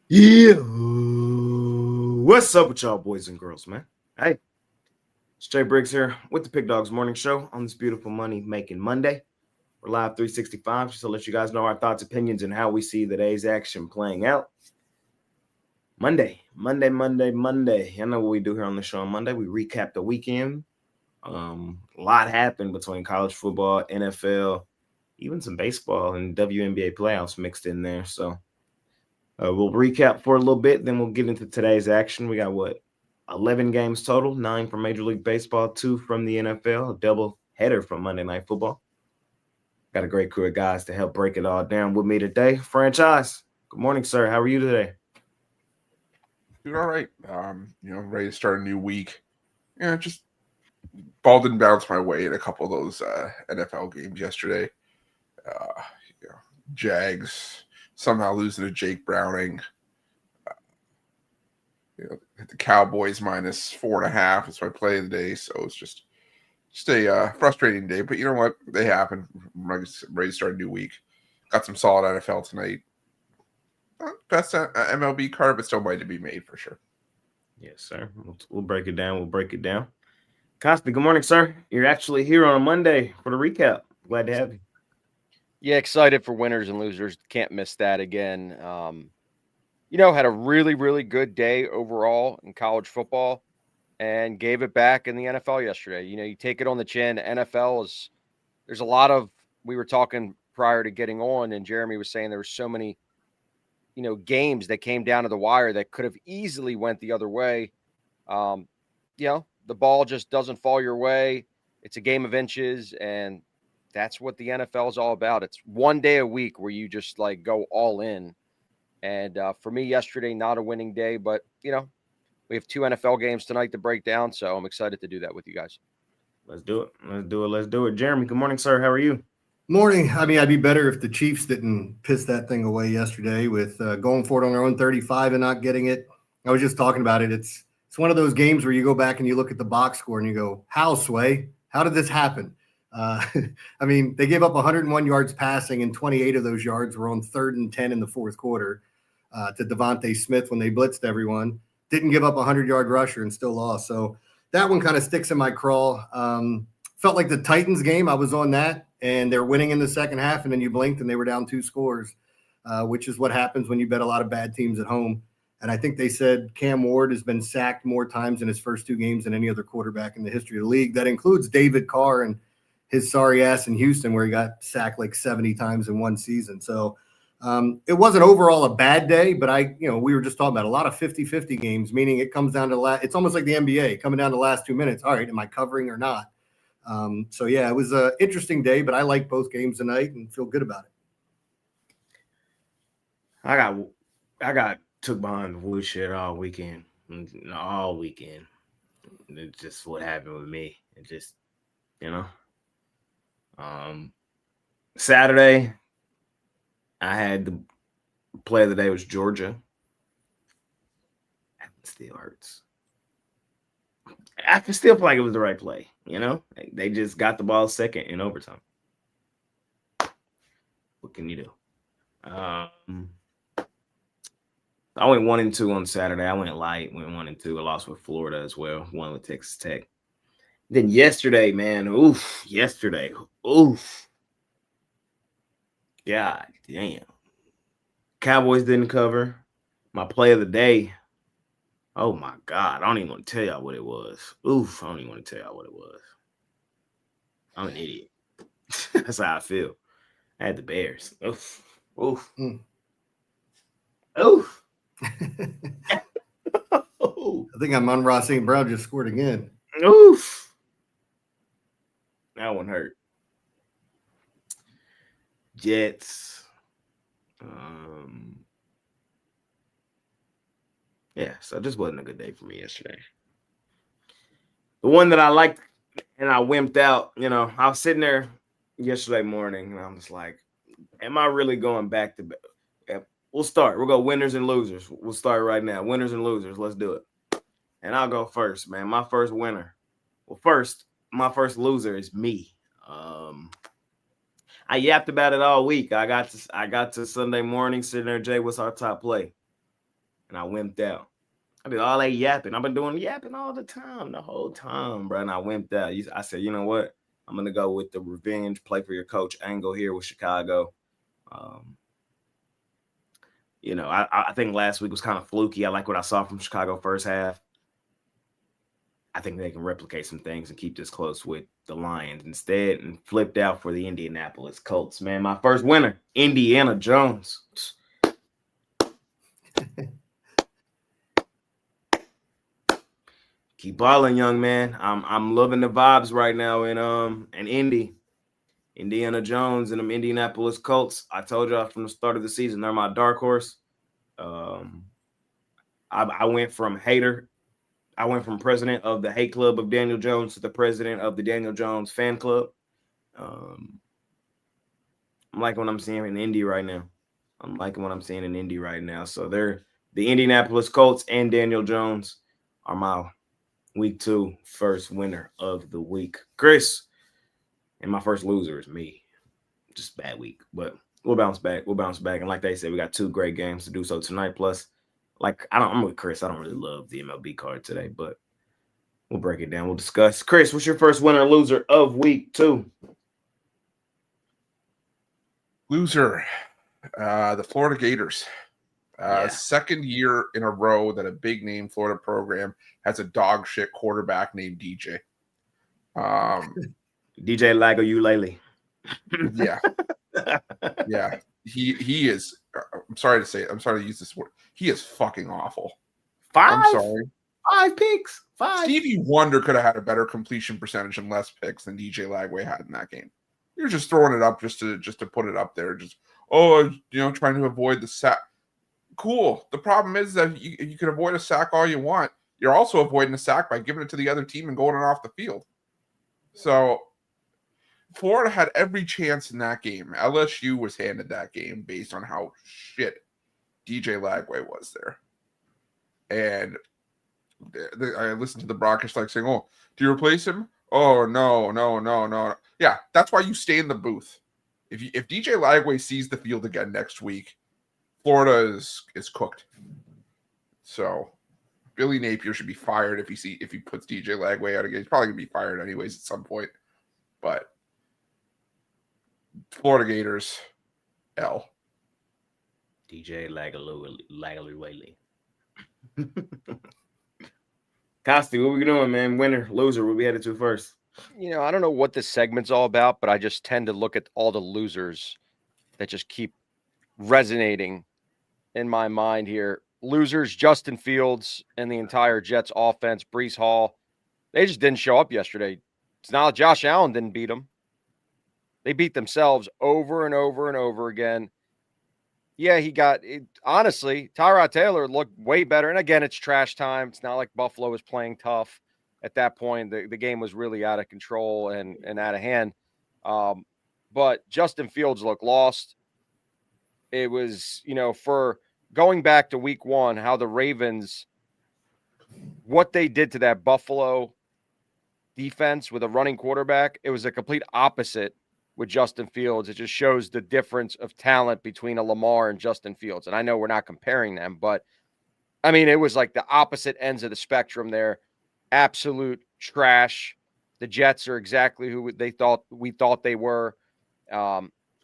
Yeah. What's up with y'all boys and girls, man? Hey, it's Jay Briggs here with the Pick Dawgz Morning Show on this beautiful money-making Monday. We're live 365 just to let you guys know our thoughts, opinions, and how we see the day's action playing out. Monday. I know what we do here on the show on Monday. We recap the weekend. A lot happened between college football, NFL, even some baseball and WNBA playoffs mixed in there. So we'll recap for a little bit, then we'll get into today's action. We got 11 games total, 9 from Major League Baseball, 2 from the NFL, a double header from Monday Night Football. Got a great crew of guys to help break it all down with me today. Franchise, good morning, sir. How are you today? Doing all right. Ready to start a new week. Just ball didn't bounce my way in a couple of those NFL games yesterday. Jags somehow losing to Jake Browning. The Cowboys minus 4.5 is my play of the day. So it's just a frustrating day. But you know what? They happen. I'm ready to start a new week. Got some solid NFL tonight. Best MLB card, but still might to be made for sure. Yes, sir. We'll break it down. Costa, good morning, sir. You're actually here on a Monday for the recap. Glad to have you. Yeah, excited for winners and losers. Can't miss that again. Had a really, really good day overall in college football and gave it back in the NFL yesterday. You take it on the chin. NFL there's a lot of, we were talking prior to getting on, and Jeremy was saying there were so many, games that came down to the wire that could have easily went the other way. The ball just doesn't fall your way. It's a game of inches, and that's what the NFL is all about. It's one day a week where you just go all in. And for me yesterday, not a winning day, but we have 2 NFL games tonight to break down. So I'm excited to do that with you guys. Let's do it. Jeremy, good morning, sir. How are you? Morning. I mean, I'd be better if the Chiefs didn't piss that thing away yesterday with going for it on their own 35 and not getting it. I was just talking about it. It's one of those games where you go back and you look at the box score and you go, how, Sway? How did this happen? I mean, they gave up 101 yards passing, and 28 of those yards were on 3rd and 10 in the fourth quarter to Devontae Smith when they blitzed everyone. Didn't give up a 100-yard rusher and still lost. So that one kind of sticks in my craw. Felt like the Titans game. I was on that, and they're winning in the second half, and then you blinked and they were down 2 scores, which is what happens when you bet a lot of bad teams at home. And I think they said Cam Ward has been sacked more times in his first 2 games than any other quarterback in the history of the league. That includes David Carr and his sorry ass in Houston, where he got sacked like 70 times in one season. So it wasn't overall a bad day, but we were just talking about a lot of 50-50 games, meaning it comes down to it's almost like the NBA coming down to the last 2 minutes. All right, am I covering or not? So yeah, it was an interesting day, but I like both games tonight and feel good about it. I got took behind the woodshed all weekend. It's just what happened with me. It just, Saturday, I had the play of the day was Georgia. It still hurts. I still feel like it was the right play. They just got the ball second in overtime. What can you do? I went 1-2 on Saturday. I went light, went 1-2. I lost with Florida as well. Won with Texas Tech. Then yesterday, man, oof. God damn. Cowboys didn't cover. My play of the day. Oh my God. I don't even want to tell y'all what it was. Oof. I don't even want to tell y'all what it was. I'm an idiot. That's how I feel. I had the Bears. Oof. Oof. I think Amon-Ra St. Brown just scored again. Oof. That one hurt. Jets. So it just wasn't a good day for me yesterday. The one that I liked and I wimped out, I was sitting there yesterday morning and I'm just like, am I really going back to back? We'll start. We'll go winners and losers. We'll start right now. Winners and losers. Let's do it. And I'll go first, man. My first winner. Well, my first loser is me. I yapped about it all week. I got to Sunday morning sitting there, Jay, what's our top play? And I wimped out. I did all that yapping. I've been doing yapping all the time, the whole time, bro. And I wimped out. I said, you know what? I'm going to go with the revenge play for your coach angle here with Chicago. I think last week was kind of fluky. I like what I saw from Chicago first half. I think they can replicate some things and keep this close with the Lions instead, and flipped out for the Indianapolis Colts. Man, my first winner, Indiana Jones. Keep balling, young man. I'm loving the vibes right now in Indy. Indiana Jones and them Indianapolis Colts. I told y'all from the start of the season, they're my dark horse. I went from hater. I went from president of the hate club of Daniel Jones to the president of the Daniel Jones fan club. I'm liking what I'm seeing in Indy right now. So they're the Indianapolis Colts and Daniel Jones are my week 2 first winner of the week. Chris, and my first loser is me. Just bad week, but we'll bounce back. And like they said, we got 2 great games to do so tonight. Plus, I'm with Chris. I don't really love the MLB card today, but we'll break it down. We'll discuss. Chris, what's your first winner or loser of week 2? Loser, the Florida Gators. Second year in a row that a big name Florida program has a dog shit quarterback named DJ. DJ Lago Ulele. Yeah. Yeah. He is, I'm sorry to say it. I'm sorry to use this word. He is fucking awful. 5? I'm sorry. 5 picks. 5. Stevie Wonder could have had a better completion percentage and less picks than DJ Lagway had in that game. You're just throwing it up just to put it up there. Trying to avoid the sack. Cool. The problem is that you can avoid a sack all you want. You're also avoiding a sack by giving it to the other team and going off the field. So Florida had every chance in that game. LSU was handed that game based on how shit DJ Lagway was there. And I listened to the broadcast saying, "Oh, do you replace him? Oh, no. Yeah, that's why you stay in the booth. If DJ Lagway sees the field again next week, Florida is cooked. So Billy Napier should be fired if he puts DJ Lagway out again. He's probably gonna be fired anyways at some point. But Florida Gators, L. DJ Lagaloo. Costi, what we doing, man? Winner, loser, what we headed to first? I don't know what this segment's all about, but I just tend to look at all the losers that just keep resonating in my mind here. Losers, Justin Fields and the entire Jets offense, Breece Hall, they just didn't show up yesterday. It's not Josh Allen didn't beat them. They beat themselves over and over and over again. Yeah, honestly, Tyrod Taylor looked way better. And again, it's trash time. It's not like Buffalo was playing tough at that point. The game was really out of control and out of hand. But Justin Fields looked lost. It was, for going back to week 1, how the Ravens, what they did to that Buffalo defense with a running quarterback, it was a complete opposite with Justin Fields. It just shows the difference of talent between a Lamar and Justin Fields. And I know we're not comparing them, but I mean, it was like the opposite ends of the spectrum there. Absolute trash. The Jets are exactly who we thought they were.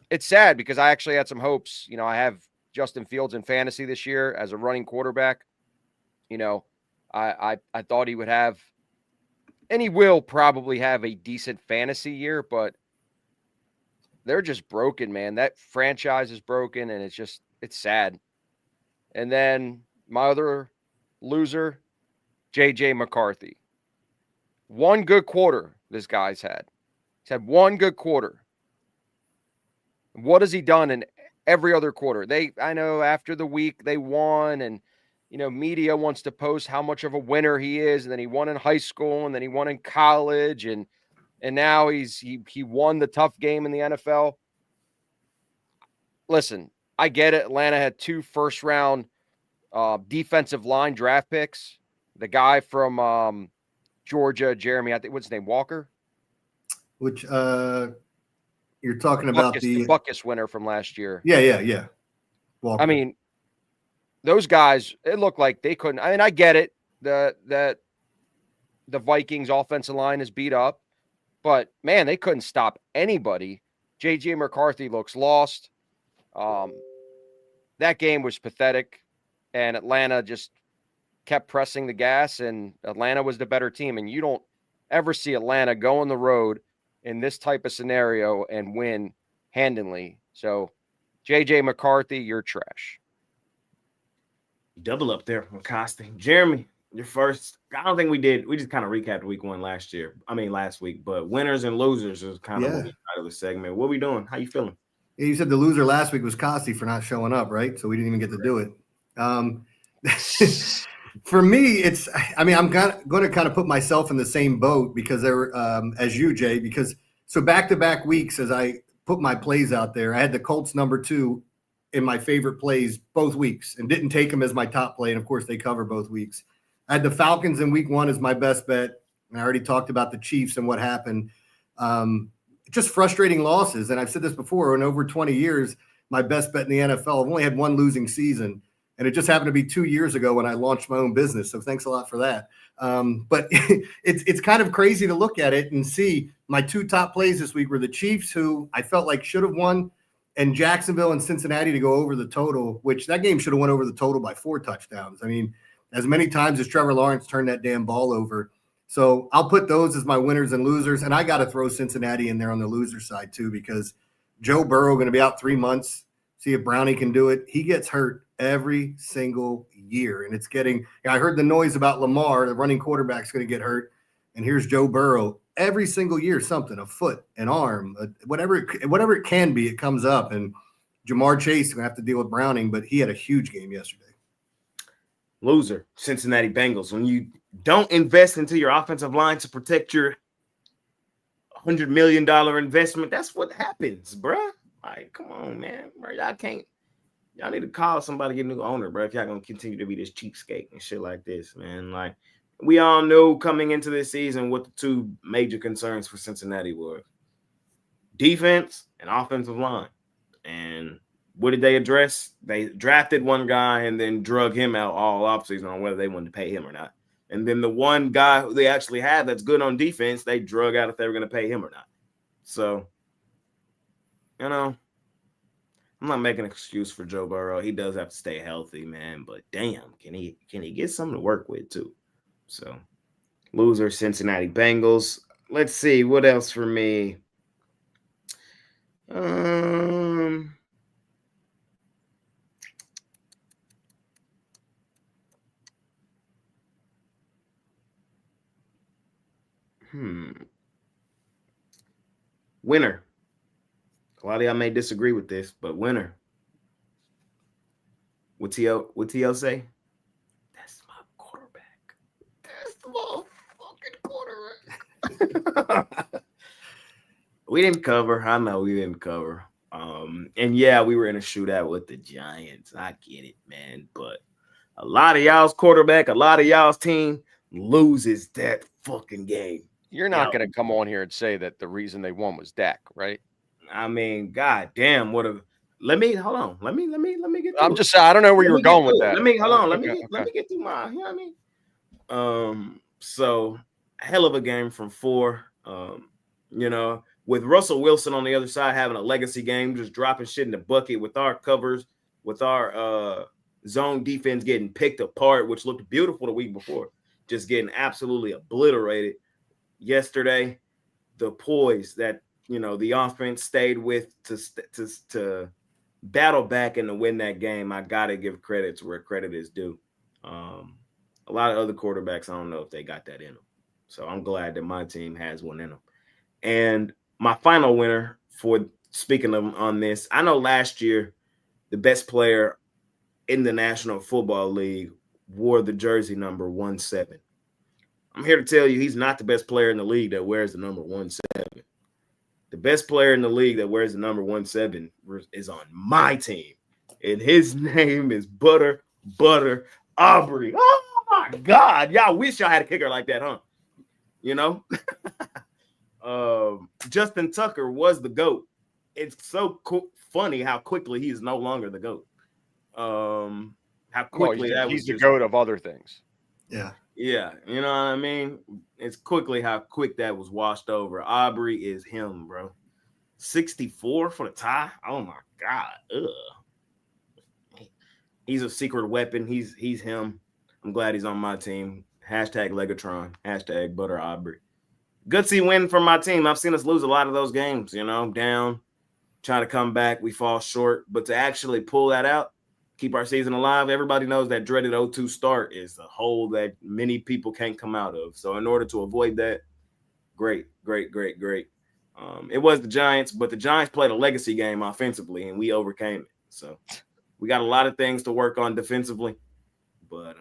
It's sad because I actually had some hopes. I have Justin Fields in fantasy this year as a running quarterback. I thought he would have, and he will probably have a decent fantasy year, but they're just broken, man. That franchise is broken, and it's sad. And then my other loser, J.J. McCarthy. One good quarter this guy's had. He's had one good quarter. What has he done in every other quarter? I know after the week they won, and media wants to post how much of a winner he is, and then he won in high school, and then he won in college, and now he won the tough game in the NFL. Listen, I get it. Atlanta had 2 first-round defensive line draft picks. The guy from Georgia, Jeremy, I think, what's his name, Walker? Which You're talking about the Buccaneers winner from last year. Yeah. Walker. I mean, those guys, it looked like they couldn't. I mean, I get it that the Vikings offensive line is beat up, but man, they couldn't stop anybody. JJ McCarthy looks lost. That game was pathetic, and Atlanta just kept pressing the gas, and Atlanta was the better team. And you don't ever see Atlanta go on the road in this type of scenario and win handily. So, JJ McCarthy, you're trash. Double up there from Costa. Jeremy, your first. I don't think we did. We just kind of recapped week 1 last week. But winners and losers is kind of what we started the segment. What we doing? How you feeling? You said the loser last week was Costi for not showing up, right? So we didn't even get to do it. For me, I'm going to kind of put myself in the same boat because as you, Jay, because so back-to-back weeks as I put my plays out there, I had the Colts number 2 in my favorite plays both weeks and didn't take them as my top play. And of course they cover both weeks. I had the Falcons in week 1 as my best bet. And I already talked about the Chiefs and what happened. Just frustrating losses. And I've said this before, in over 20 years, my best bet in the NFL, I've only had one losing season. And it just happened to be 2 years ago when I launched my own business. So thanks a lot for that. But it's kind of crazy to look at it and see my 2 top plays this week were the Chiefs, who I felt like should have won, and Jacksonville and Cincinnati to go over the total, which that game should have went over the total by 4 touchdowns. I mean, as many times as Trevor Lawrence turned that damn ball over. So I'll put those as my winners and losers. And I got to throw Cincinnati in there on the loser side too, because Joe Burrow going to be out 3 months. See if Brownie can do it. He gets hurt every single year. And it's getting – I heard the noise about Lamar, the running quarterback's going to get hurt. And here's Joe Burrow. Every single year, something, a foot, an arm, whatever it can be, it comes up. And Jamar Chase is going to have to deal with Browning, but he had a huge game yesterday. Loser, Cincinnati Bengals. When you don't invest into your offensive line to protect your $100 million investment, that's what happens, bruh. Like, come on, man. Bro, y'all need to call somebody, get a new owner, bro, if y'all going to continue to be this cheapskate and shit like this, man. Like, we all knew coming into this season what the 2 major concerns for Cincinnati were. Defense and offensive line. And what did they address? They drafted one guy and then drug him out all offseason on whether they wanted to pay him or not. And then the one guy who they actually had that's good on defense, they drug out if they were going to pay him or not. So, you know, I'm not making an excuse for Joe Burrow. He does have to stay healthy, man. But damn, can he get something to work with too? So, loser, Cincinnati Bengals. Let's see what else for me. Winner. A lot of y'all may disagree with this, but winner. What T.O. say? That's my quarterback. That's the motherfucking quarterback. We didn't cover. I know we didn't cover. And yeah, we were in a shootout with the Giants. I get it, man. But a lot of y'all's quarterback, a lot of y'all's team loses that fucking game. You're not going to come on here and say that the reason they won was Dak, right? I mean, god damn, hold on. Let me get I'm just saying, I don't know where you were going with that. Let me get through my, you know what I mean? So hell of a game from 4. You know, with Russell Wilson on the other side having a legacy game, just dropping shit in the bucket with our covers, with our zone defense getting picked apart, which looked beautiful the week before, just getting absolutely obliterated. Yesterday, the poise that, you know, the offense stayed with to battle back and to win that game, I got to give credit to where credit is due. A lot of other quarterbacks, I don't know if they got that in them. So I'm glad that my team has one in them. And my final winner for speaking of on this, I know last year the best player in the National Football League wore the jersey number 17. I'm here to tell you he's not the best player in the league that wears the number 17. The best player in the league that wears the number 17 is on my team. And his name is Butter Aubrey. Oh, my God. Y'all wish y'all had a kicker like that, huh? You know? Justin Tucker was the GOAT it's so funny how quickly he's no longer the GOAT. How quickly he's the GOAT of other things. Yeah. Yeah, you know what I mean? It's quickly how quick that was washed over. Aubrey is him, bro. 64 for the tie. Oh my God. Ugh. He's a secret weapon. He's him. I'm glad he's on my team. Hashtag Legatron. Hashtag Butter Aubrey. Gutsy win for my team. I've seen us lose a lot of those games, down, trying to come back. We fall short. But to actually pull that out, keep our season alive, everybody knows that dreaded 0-2 start is a hole that many people can't come out of. So in order to avoid that, great. It was the Giants, but the Giants played a legacy game offensively, and we overcame it. So we got a lot of things to work on defensively. But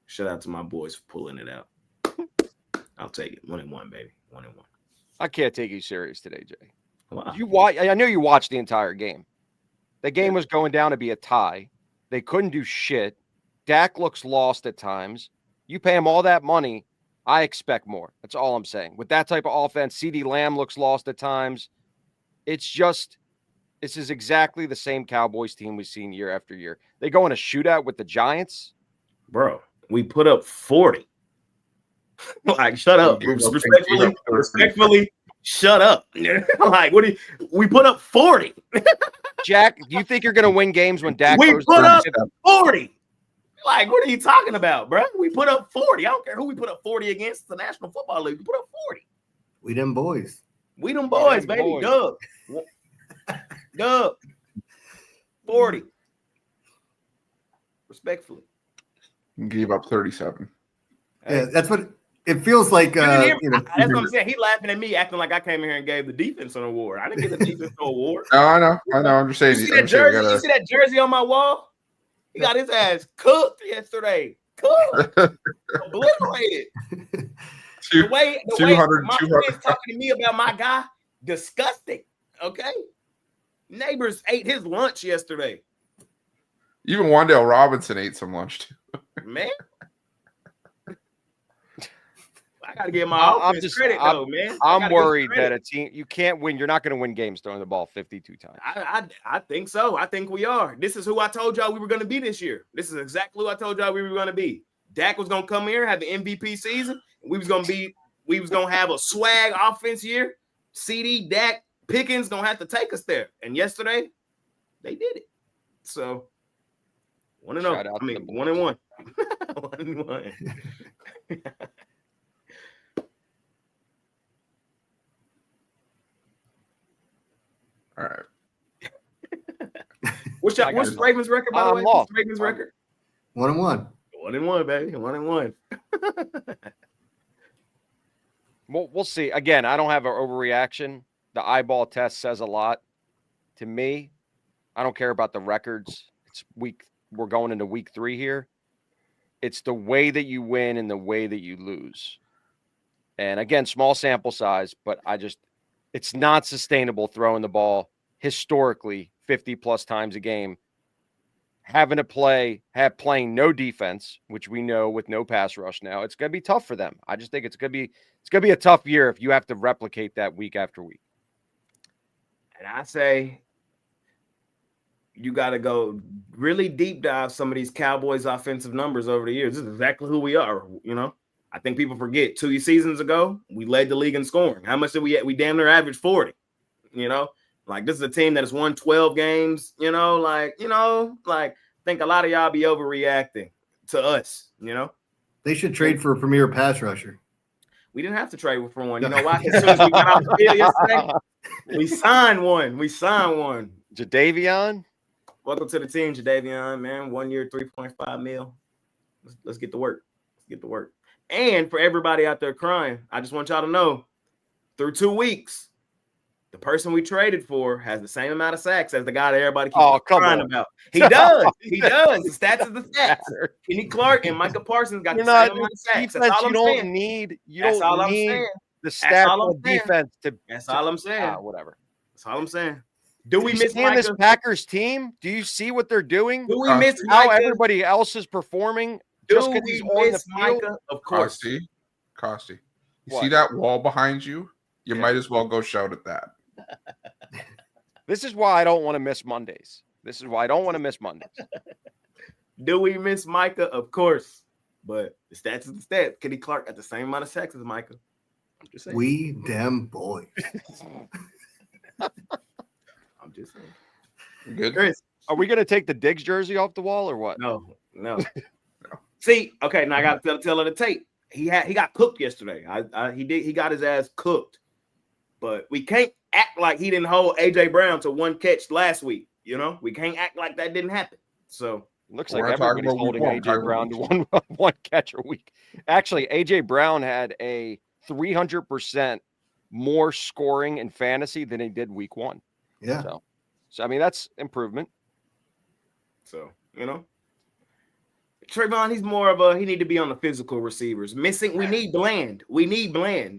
shout out to my boys for pulling it out. I'll take it. 1-1, baby. 1-1. I can't take you serious today, Jay. Wow. I know you watched the entire game. The game was going down to be a tie. They couldn't do shit. Dak looks lost at times. You pay him all that money, I expect more. That's all I'm saying. With that type of offense, CeeDee Lamb looks lost at times. This is exactly the same Cowboys team we've seen year after year. They go in a shootout with the Giants. Bro, we put up 40. Like, shut up. Respectfully, shut up. Like, we put up 40. Jack, do you think you're going to win games when Dak we goes put up 40? Like, what are you talking about, bro? We put up 40. I don't care who we put up 40 against. The National Football League. We put up 40. We them boys. We them boys, baby. Boys. Dub. 40. Respectfully. Gave up 37. Yeah, that's what it feels like. That's what I'm saying. He laughing at me, acting like I came here and gave the defense an award. I didn't get the defense award. No, I know. I'm just saying. You see that jersey on my wall? He got his ass cooked yesterday. Cooked. Obliterated. The way my friends talking to me about my guy, disgusting. Okay? Neighbors ate his lunch yesterday. Even Wan'Dale Robinson ate some lunch too. Man. I got to give my offense credit, though, man. I'm worried that a team, you can't win. You're not going to win games throwing the ball 52 times. I think so. I think we are. This is who I told y'all we were going to be this year. This is exactly who I told y'all we were going to be. Dak was going to come here, have the MVP season. We was going to have a swag offense year. CD, Dak, Pickens going to have to take us there. And yesterday, they did it. So, 1-0. I mean, 1-1. 1-1. All right. What's Ravens record, by the way? What's Ravens record? 1-1. 1-1, baby. 1-1. We'll see. Again, I don't have an overreaction. The eyeball test says a lot to me. I don't care about the records. We're going into week 3 here. It's the way that you win and the way that you lose. And again, small sample size, but it's not sustainable throwing the ball historically 50 plus times a game, having to playing no defense, which we know with no pass rush now. It's going to be tough for them. I just think it's going to be a tough year if you have to replicate that week after week. And I say you got to go really deep dive some of these Cowboys offensive numbers over the years. This is exactly who we are, I think people forget 2 seasons ago, we led the league in scoring. How much did we damn near average 40? Like this is a team that has won 12 games, I think a lot of y'all be overreacting to us, They should trade for a premier pass rusher. We didn't have to trade for one. You know why? As soon as we got out the field yesterday, we signed one. Jadeveon? Welcome to the team, Jadeveon, man. 1 year, $3.5 million. Let's get to work. And for everybody out there crying, I just want y'all to know, through 2 weeks, the person we traded for has the same amount of sacks as the guy that everybody keeps crying about. He does. The stats is the stats. Kenny Clark and Micah Parsons got the same amount of sacks. That's all I'm saying. You don't need the stats on defense to. That's all I'm saying. Whatever. That's all I'm saying. Do we miss this Packers team? Do you see what they're doing? Do we miss how everybody else is performing? Just because he's on the field? Micah? Of course. Costy. You see that wall behind you? You might as well go shout at that. This is why I don't want to miss Mondays. Do we miss Micah? Of course. But the stats is the stats. Kenny Clark got the same amount of sacks as Micah. I'm just saying. We damn boys. I'm just saying. Good. Chris. Are we going to take the Diggs jersey off the wall or what? No. See, okay, now I got to tell her the tape. He got cooked yesterday. He got his ass cooked. But we can't act like he didn't hold AJ Brown to one catch last week. You know, we can't act like that didn't happen. So looks like everybody's holding AJ Brown to one catch a week. Actually, AJ Brown had a 300% more scoring in fantasy than he did week 1. Yeah. So I mean, that's improvement. So, you know, Trayvon, he's more of he need to be on the physical receivers. Missing, we need Bland.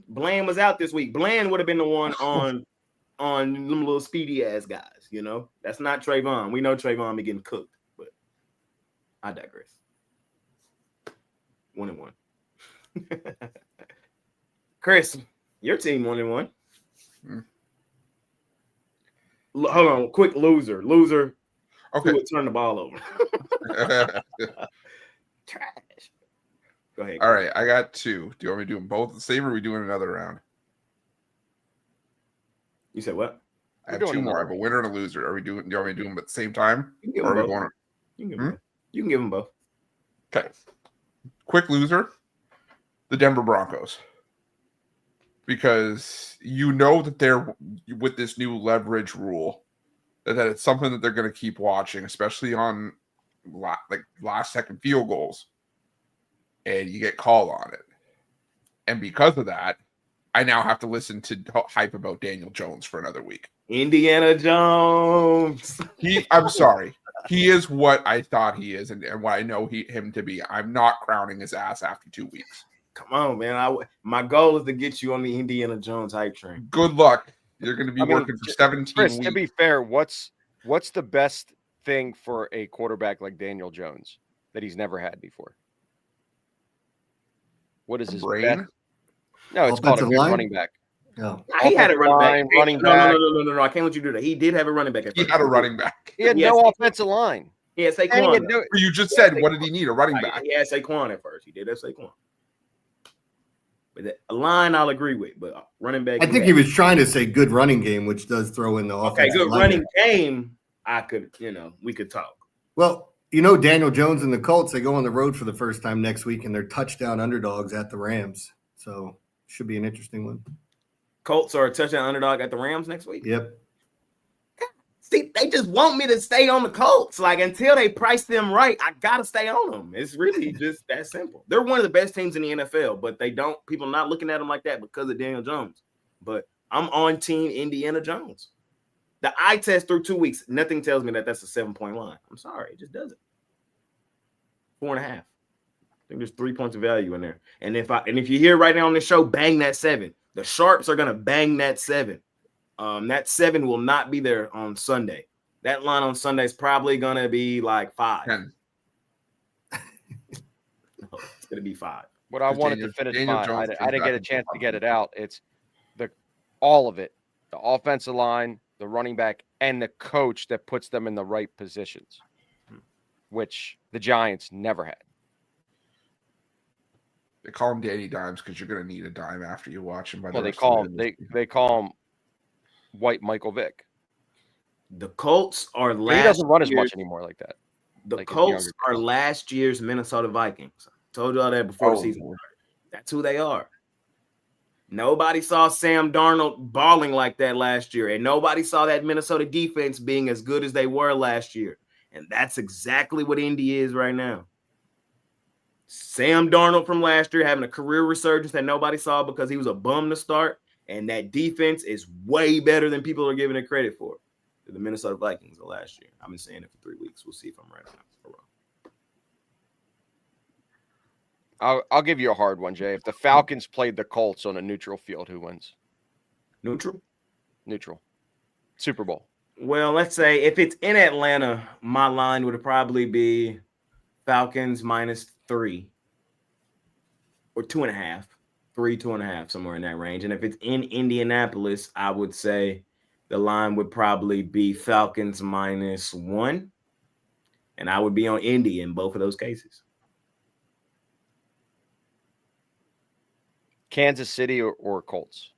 Bland was out this week. Bland would have been the one on them little speedy ass guys, you know. That's not Trayvon. We know Trayvon be getting cooked, but I digress. 1-1. Chris, your team 1-1. Hold on, quick loser. Okay. Who would turn the ball over? Trash. Go ahead. All right, I got 2. Do you want me to do them both the same, or are we doing another round? You said what? I have 2 more. I have a winner and a loser. Do you want me to do them at the same time? You can give Or them are we both. going? You can give them both. Okay. Quick loser, the Denver Broncos. Because you know that they're with this new leverage rule, that it's something that they're going to keep watching, especially on last second field goals, and you get called on it. And because of that, I now have to listen to hype about Daniel Jones for another week. Indiana Jones. I'm sorry. He is what I thought he is and what I know him to be. I'm not crowning his ass after 2 weeks. Come on, man. My goal is to get you on the Indiana Jones hype train. Good luck. You're going to be working for 17 Chris, weeks. to be fair, what's the best thing for a quarterback like Daniel Jones that he's never had before? What is his brain? best? No, it's called a good running back. No. He had a running back. Running No, back. No. I can't let you do that. He did have a running back. He had a running back. He had no offensive line. He had Saquon. You just said, what did he need? A running back. He had Saquon at first. He did have Saquon. But a line I'll agree with, but running back. I think he was trying to say good running game, which does throw in the offense. Okay, good running game. We could talk. Well, Daniel Jones and the Colts, they go on the road for the first time next week, and they're touchdown underdogs at the Rams. So should be an interesting one. Colts are a touchdown underdog at the Rams next week? Yep. See, they just want me to stay on the Colts. Like, until they price them right, I got to stay on them. It's really just that simple. They're one of the best teams in the NFL, but people not looking at them like that because of Daniel Jones. But I'm on team Indiana Jones. The eye test through 2 weeks, nothing tells me that that's a 7-point line. I'm sorry, it just doesn't. 4.5. I think there's 3 points of value in there. And if you hear right now on the show, bang that 7. The Sharps are gonna bang that 7. That 7 will not be there on Sunday. That line on Sunday is probably gonna be like 5. 10. No, it's gonna be 5. What I wanted to finish Daniel mine, Jones I didn't get a chance to get it out. It's all of it: the offensive line, the running back, and the coach that puts them in the right positions, which the Giants never had. They call him Danny Dimes because you're going to need a dime after you watch him. Well, they call him White Michael Vick. The Colts are He doesn't run as much anymore like that. The Colts are last year's Minnesota Vikings. I told you all that before the season started. That's who they are. Nobody saw Sam Darnold balling like that last year, and nobody saw that Minnesota defense being as good as they were last year. And that's exactly what Indy is right now. Sam Darnold from last year having a career resurgence that nobody saw because he was a bum to start, and that defense is way better than people are giving it credit for. The Minnesota Vikings of last year. I've been saying it for 3 weeks. We'll see if I'm right or not. I'll give you a hard one, Jay. If the Falcons played the Colts on a neutral field, who wins? Neutral. Super Bowl. Well, let's say if it's in Atlanta, my line would probably be Falcons -3 or 2.5, 3, 2.5, somewhere in that range. And if it's in Indianapolis, I would say the line would probably be Falcons -1. And I would be on Indy in both of those cases. Kansas City or Colts?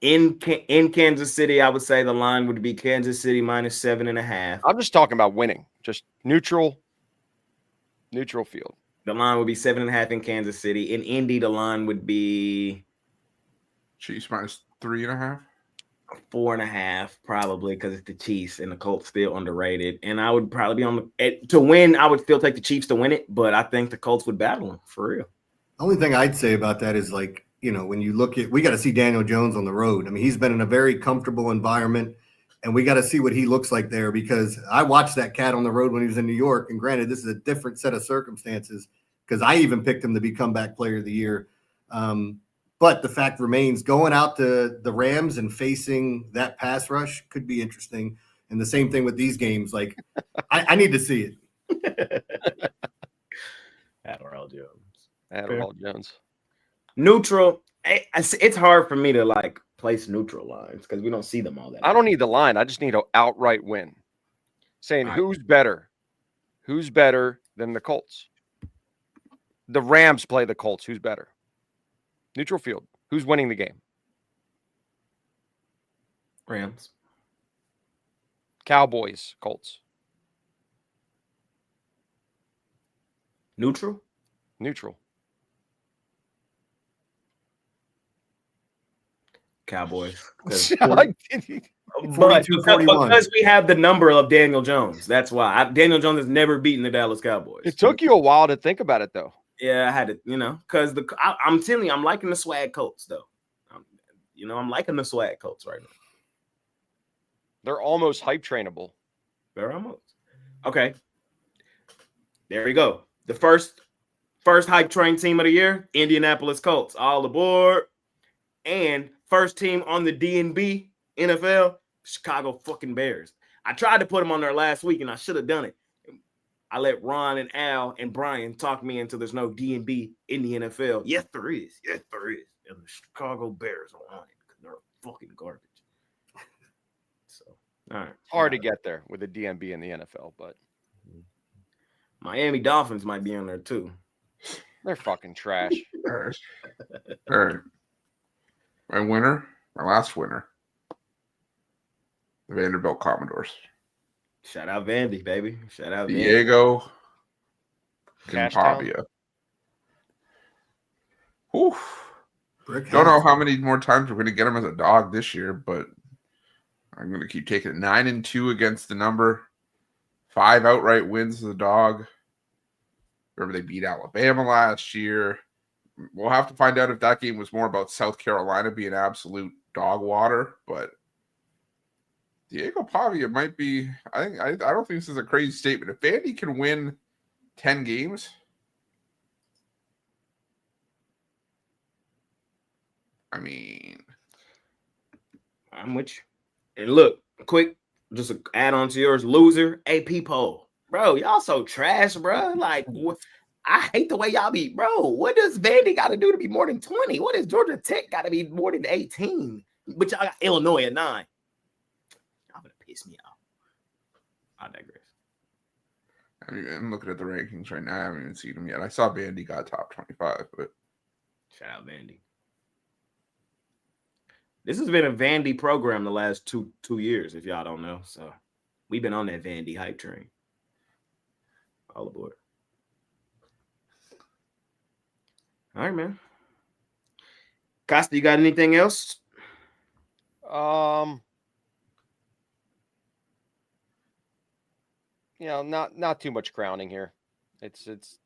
In Kansas City, I would say the line would be Kansas City -7.5. I'm just talking about winning. Just neutral field. The line would be 7.5 in Kansas City. In Indy, the line would be Chiefs -3.5. 4.5, probably, because it's the Chiefs and the Colts still underrated. And I would probably be on to win. I would still take the Chiefs to win it, but I think the Colts would battle them for real. The only thing I'd say about that is, like, you know, when you look at, we got to see Daniel Jones on the road. I mean, he's been in a very comfortable environment, and we got to see what he looks like there, because I watched that cat on the road when he was in New York. And granted, this is a different set of circumstances, because I even picked him to be comeback player of the year. But the fact remains, going out to the Rams and facing that pass rush could be interesting. And the same thing with these games. Like, I need to see it. Adderall Jones. Adderall Jones. Neutral. It's hard for me to like place neutral lines because we don't see them all that. I don't need the line. I just need an outright win. Saying who's better? Who's better than the Colts? The Rams play the Colts. Who's better? Neutral field. Who's winning the game? Rams. Cowboys, Colts. Neutral. Cowboys. But because we have the number of Daniel Jones, that's why. Daniel Jones has never beaten the Dallas Cowboys. It took you a while to think about it, though. Yeah, I had to, because I'm telling you, I'm liking the swag Colts, though. I'm liking the swag Colts right now. They're almost hype trainable. They're almost. Okay. There we go. The first hype train team of the year, Indianapolis Colts. All aboard. And first team on the DNB NFL, Chicago fucking Bears. I tried to put them on there last week, and I should have done it. I let Ron and Al and Brian talk me into there's no DNB in the NFL. Yes, there is. And the Chicago Bears are on it because they're fucking garbage. So, all right. Hard to get there with the DNB in the NFL, but Miami Dolphins might be on there too. They're fucking trash. All right. My last winner, the Vanderbilt Commodores. Shout out Vandy, baby. Shout out Diego Pavia. Don't know how many more times we're going to get him as a dog this year, but I'm going to keep taking it. 9-2 against the number. 5 outright wins as a dog. Remember, they beat Alabama last year. We'll have to find out if that game was more about South Carolina being absolute dog water, but Diego Pavia might be. I don't think this is a crazy statement. If Vandy can win 10 games, I mean, I'm with you. And look, quick, just an add on to yours. Loser AP poll, bro. Y'all so trash, bro. Like, I hate the way y'all be, bro. What does Vandy got to do to be more than 20? What does Georgia Tech got to be more than 18? But y'all got Illinois at 9. Y'all gonna piss me off. I digress. I mean, I'm looking at the rankings right now. I haven't even seen them yet. I saw Vandy got top 25, but shout out Vandy. This has been a Vandy program the last two years, if y'all don't know. So we've been on that Vandy hype train. All aboard. All right, man. Costa, you got anything else? Not too much crowning here. It's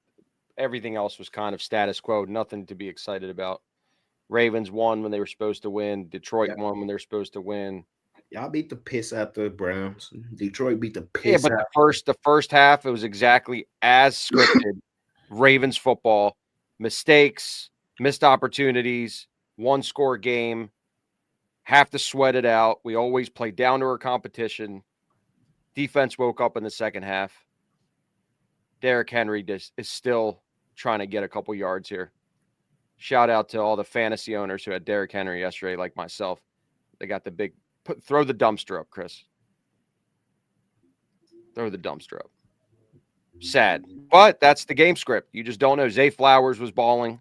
everything else was kind of status quo, nothing to be excited about. Ravens won when they were supposed to win. Detroit won when they were supposed to win. Y'all beat the piss out the Browns. Detroit beat the piss out. The first half, it was exactly as scripted. Ravens football, mistakes, missed opportunities, one-score game, have to sweat it out. We always play down to our competition. Defense woke up in the second half. Derrick Henry is still trying to get a couple yards here. Shout out to all the fantasy owners who had Derrick Henry yesterday, like myself. They got the Throw the dumpster up, Chris. Throw the dumpster up. Sad. But that's the game script. You just don't know. Zay Flowers was balling.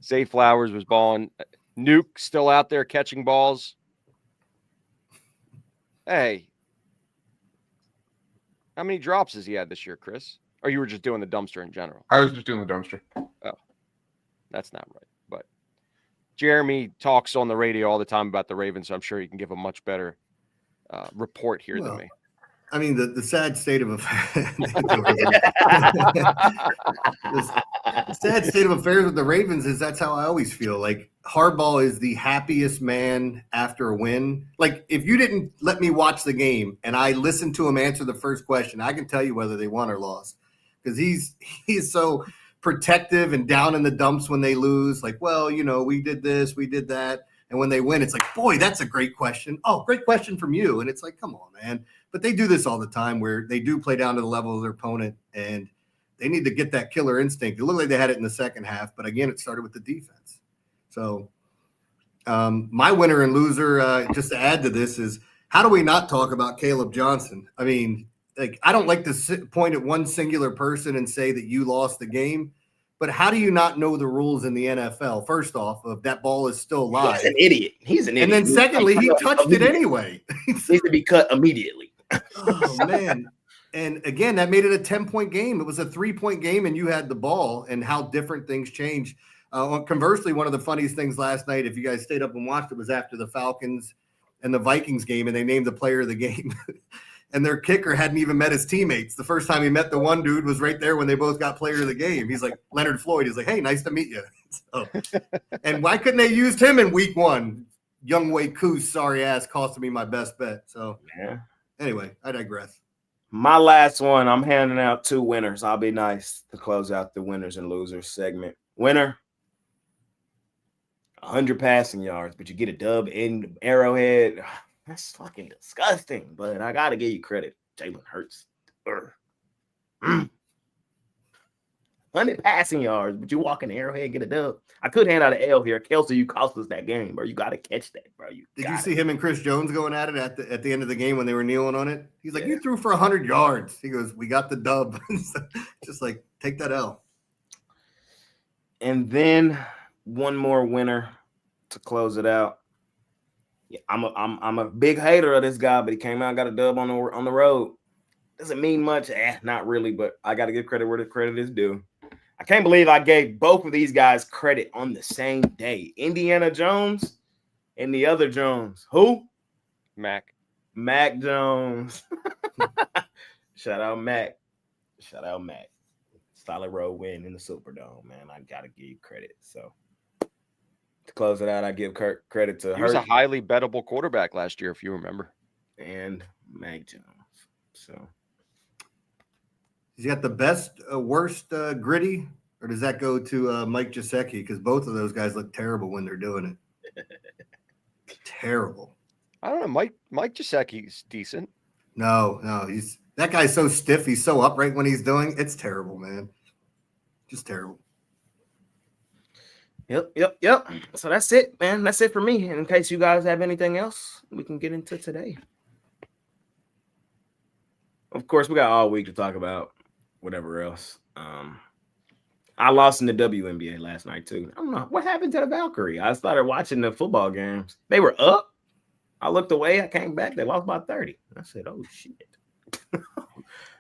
Zay Flowers was balling. Nuke still out there catching balls. Hey. How many drops has he had this year, Chris? Or you were just doing the dumpster in general? I was just doing the dumpster. Oh, that's not right. But Jeremy talks on the radio all the time about the Ravens, so I'm sure he can give a much better report here than me. I mean, the sad state of affairs. The sad state of affairs with the Ravens is that's how I always feel. Like Harbaugh is the happiest man after a win. Like if you didn't let me watch the game and I listened to him answer the first question, I can tell you whether they won or lost because he's so protective and down in the dumps when they lose. Like, well, you know, we did this, we did that. And when they win, it's like, boy, that's a great question. Oh, great question from you. And it's like, come on, man. But they do this all the time where they do play down to the level of their opponent, and they need to get that killer instinct. It looked like they had it in the second half, but again, it started with the defense. So my winner and loser, just to add to this, is how do we not talk about Caleb Johnson? I mean, like I don't like to point at one singular person and say that you lost the game, but how do you not know the rules in the NFL? First off, of that ball is still live. He's an idiot. He's an idiot. And then secondly, he touched it anyway. Needs to be cut immediately. Oh, man. And again, that made it a 10-point game. It was a 3-point game, and you had the ball, and how different things change. Conversely, one of the funniest things last night, if you guys stayed up and watched it, was after the Falcons and the Vikings game, and they named the player of the game. And their kicker hadn't even met his teammates. The first time he met the one dude was right there when they both got player of the game. He's like, Leonard Floyd. He's like, hey, nice to meet you. So, and why couldn't they used him in week one? Young Wei Koo's sorry ass costing me my best bet. So, yeah. Anyway, I digress. My last one, I'm handing out 2 winners. I'll be nice to close out the winners and losers segment. Winner, 100 passing yards, but you get a dub in Arrowhead. That's fucking disgusting, but I got to give you credit. Jalen Hurts. 100 passing yards, but you walk in the Arrowhead and get a dub. I could hand out an L here. Kelsey, you cost us that game, bro. You got to catch that, bro. Did you see him and Chris Jones going at it at the end of the game when they were kneeling on it? He's like, you threw for 100 yards. He goes, we got the dub. Just like, take that L. And then one more winner to close it out. Yeah, I'm a big hater of this guy, but he came out and got a dub on the road. Doesn't mean much. Not really, but I got to give credit where the credit is due. I can't believe I gave both of these guys credit on the same day. Indiana Jones and the other Jones. Who? Mac Jones. Shout out Mac. Solid road win in the Superdome, man. I got to give you credit. So to close it out, I give credit to He was a highly bettable quarterback last year, if you remember. And Mac Jones. So he's got the best, worst gritty, or does that go to Mike Gesicki? Because both of those guys look terrible when they're doing it. Terrible. I don't know. Mike Gesicki's decent. No, that guy's so stiff. He's so upright when he's doing. It's terrible, man. Just terrible. Yep. So that's it, man. That's it for me. In case you guys have anything else, we can get into today. Of course, we got all week to talk about whatever else. I lost in the WNBA last night, too. I don't know. What happened to the Valkyrie? I started watching the football games. They were up. I looked away. I came back. They lost by 30. I said, oh, shit.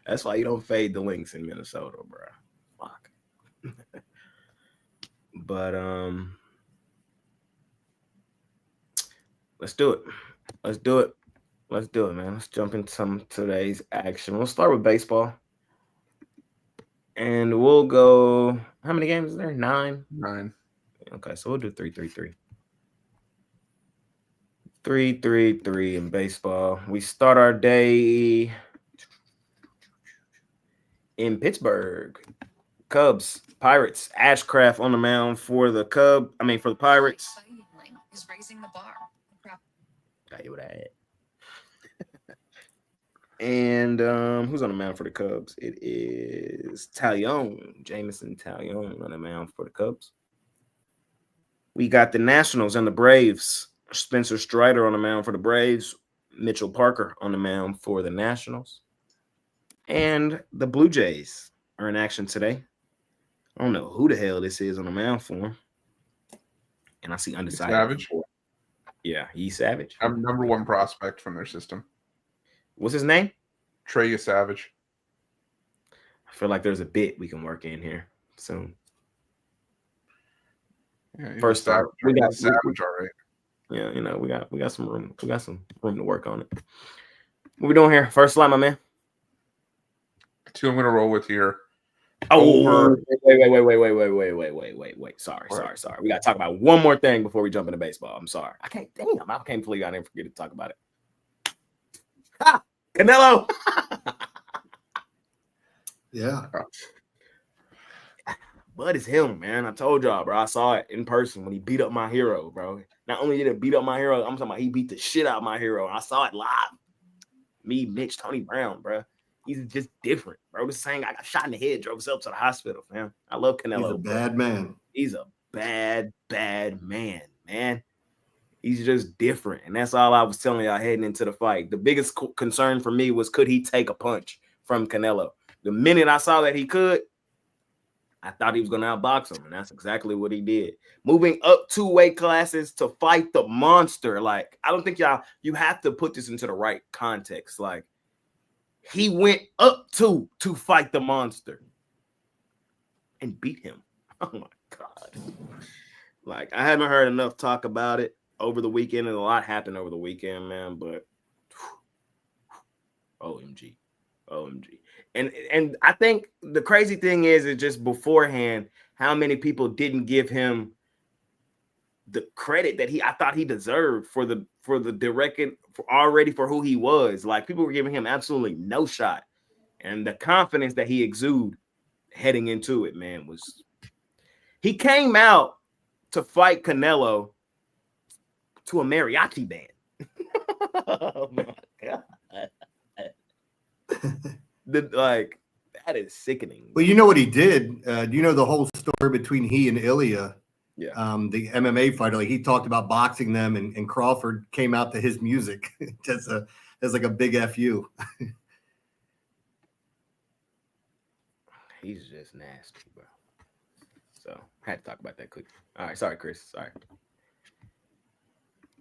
That's why you don't fade the Lynx in Minnesota, bro. Fuck. But let's do it. Let's do it, man. Let's jump into some today's action. We'll start with baseball. And we'll go. How many games is there? 9? 9. Okay, so we'll do 3-3-3. 3-3-3 in baseball. We start our day in Pittsburgh. Cubs, Pirates, Ashcraft on the mound for the for the Pirates. Is raising the bar. Tell you what I had. And who's on the mound for the Cubs? It is Jamison Taillon on the mound for the Cubs. We got the Nationals and the Braves. Spencer Strider on the mound for the Braves. Mitchell Parker on the mound for the Nationals. And the Blue Jays are in action today. I don't know who the hell this is on the mound for him. And I see undecided. Savage. Yeah, he's Savage. I'm number one prospect from their system. What's his name? Trey Savage. I feel like there's a bit we can work in here soon. Yeah, First off, we got Savage, all right. Yeah, we got some room. We got some room to work on it. What we doing here? First slide, my man. 2 I'm gonna roll with here. Oh, wait. Sorry. We gotta talk about one more thing before we jump into baseball. I'm sorry. I can't believe I didn't forget to talk about it. Ha! Canelo. Yeah. But it's him, man. I told y'all, bro. I saw it in person when he beat up my hero, bro. Not only did it beat up my hero, I'm talking about he beat the shit out of my hero. I saw it live. Me, Mitch, Tony Brown, bro. He's just different, bro. The same guy got shot in the head, drove himself to the hospital, man. I love Canelo. He's a bad man. He's a bad man, man. He's just different. And that's all I was telling y'all heading into the fight. The biggest concern for me was, could he take a punch from Canelo? The minute I saw that he could, I thought he was going to outbox him, and that's exactly what he did. Moving up 2 weight classes to fight the monster. Like, I don't think you have to put this into the right context. Like, he went up to fight the monster and beat him. Oh, my God. Like, I haven't heard enough talk about it over the weekend, and a lot happened over the weekend, man, but OMG. And I think the crazy thing is just beforehand, how many people didn't give him the credit that I thought he deserved for the record for who he was. Like, people were giving him absolutely no shot. And the confidence that he exuded heading into it, man, he came out to fight Canelo to a mariachi band. Oh my God. That is sickening. Well, you know what he did? Do you know the whole story between he and Ilya? Yeah. The MMA fighter, like, he talked about boxing them, and Crawford came out to his music as like a big FU. He's just nasty, bro. So I had to talk about that quickly. All right, sorry, Chris. Sorry.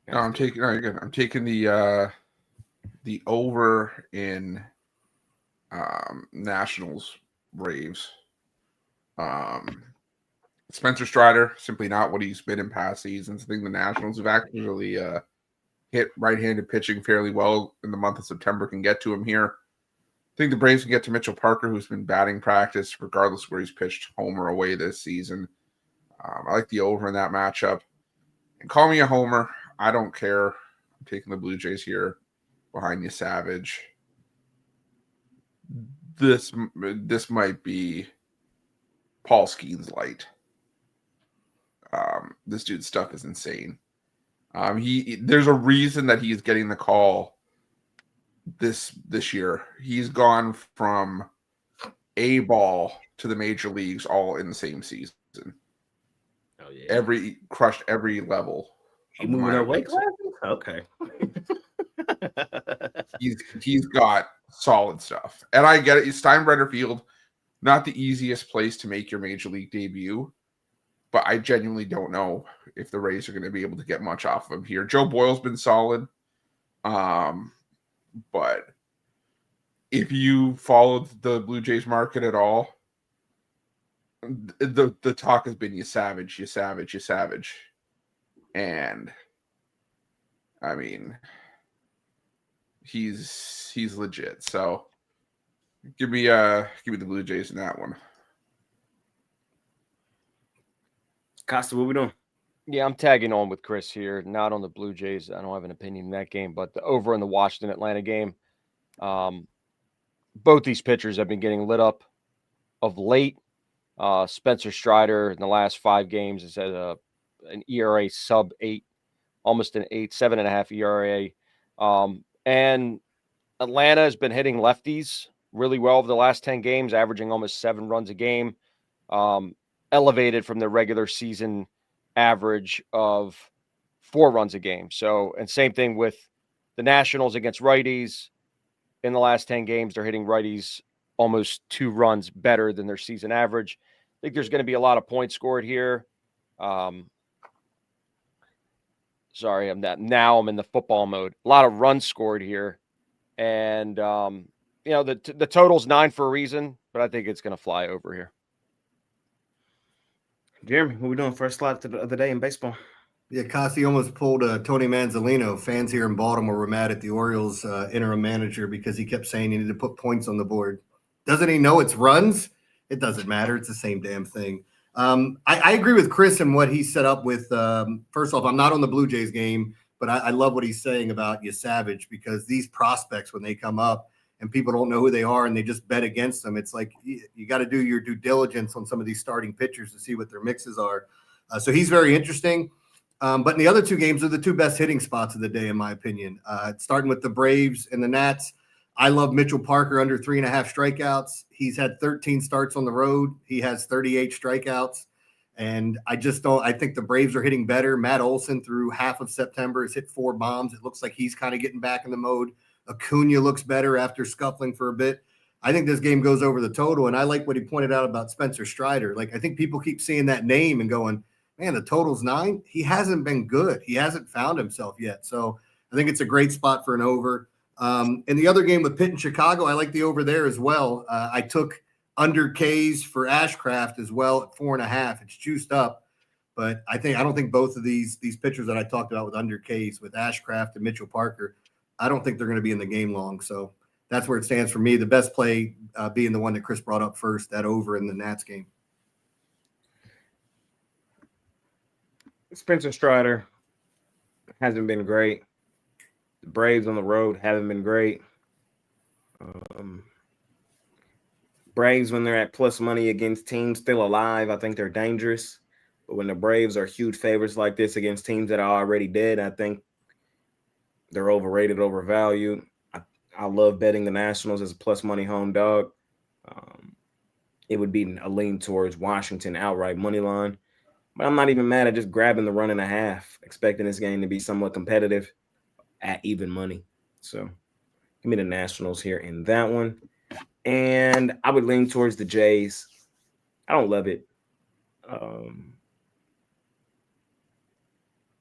No, I'm taking. No, you're good. I'm taking the over in Nationals Braves. Spencer Strider, simply not what he's been in past seasons. I think the Nationals have actually hit right-handed pitching fairly well in the month of September, can get to him here. I think the Braves can get to Mitchell Parker, who's been batting practice regardless of where he's pitched, home or away this season. I like the over in that matchup. And call me a homer. I don't care. I'm taking the Blue Jays here behind you, Savage. This might be Paul Skeens light. This dude's stuff is insane. There's a reason that he's getting the call this year. He's gone from A ball to the major leagues all in the same season. Oh yeah. Crushed every level. He moving our weight classes? Okay. He's got solid stuff. And I get it. Steinbrenner Field, not the easiest place to make your major league debut. But I genuinely don't know if the Rays are going to be able to get much off of him here. Joe Boyle's been solid. But if you followed the Blue Jays market at all, the talk has been you savage. And I mean, he's legit. So give me the Blue Jays in that one. Costa, what we doing? Yeah, I'm tagging on with Chris here. Not on the Blue Jays. I don't have an opinion in that game, but the over in the Washington Atlanta game. Both these pitchers have been getting lit up of late. Spencer Strider in the last 5 games has had an ERA sub 8, almost an 7.5 ERA. And Atlanta has been hitting lefties really well over the last 10 games, averaging almost 7 runs a game. Elevated from the regular season average of 4 runs a game. So, and same thing with the Nationals against righties. In the last 10 games, they're hitting righties almost 2 runs better than their season average. I think there's going to be a lot of points scored here. Sorry, I'm in the football mode. A lot of runs scored here. And, the total's 9 for a reason, but I think it's going to fly over here. Jeremy, what are we doing first slot of the day in baseball? Yeah, Costi almost pulled Tony Manzolino. Fans here in Baltimore were mad at the Orioles interim manager because he kept saying he needed to put points on the board. Doesn't he know it's runs? It doesn't matter. It's the same damn thing. I agree with Chris and what he set up with. First off, I'm not on the Blue Jays game, but I love what he's saying about Savage, because these prospects, when they come up and people don't know who they are and they just bet against them, it's like you got to do your due diligence on some of these starting pitchers to see what their mixes are. So he's very interesting. But in the other 2 games are the 2 best hitting spots of the day, in my opinion. Starting with the Braves and the Nats, I love Mitchell Parker under 3.5 strikeouts. He's had 13 starts on the road. He has 38 strikeouts. And I think the Braves are hitting better. Matt Olson through half of September has hit 4 bombs. It looks like he's kind of getting back in the mode. Acuna looks better after scuffling for a bit. I think this game goes over the total. And I like what he pointed out about Spencer Strider. Like, I think people keep seeing that name and going, man, the total's 9. He hasn't been good. He hasn't found himself yet. So I think it's a great spot for an over. In the other game with Pitt and Chicago, I like the over there as well. I took under K's for Ashcraft as well at 4.5. It's juiced up, but I don't think both of these pitchers that I talked about with under K's, with Ashcraft and Mitchell Parker, I don't think they're going to be in the game long. So that's where it stands for me. The best play being the one that Chris brought up first, that over in the Nats game. Spencer Strider hasn't been great. The Braves on the road haven't been great. Braves, when they're at plus money against teams still alive, I think they're dangerous. But when the Braves are huge favorites like this against teams that are already dead, I think they're overrated, overvalued. I love betting the Nationals as a plus money home dog. It would be a lean towards Washington outright money line. But I'm not even mad at just grabbing the 1.5, expecting this game to be somewhat competitive at even money. So give me the Nationals here in that one. And I would lean towards the Jays. I don't love it.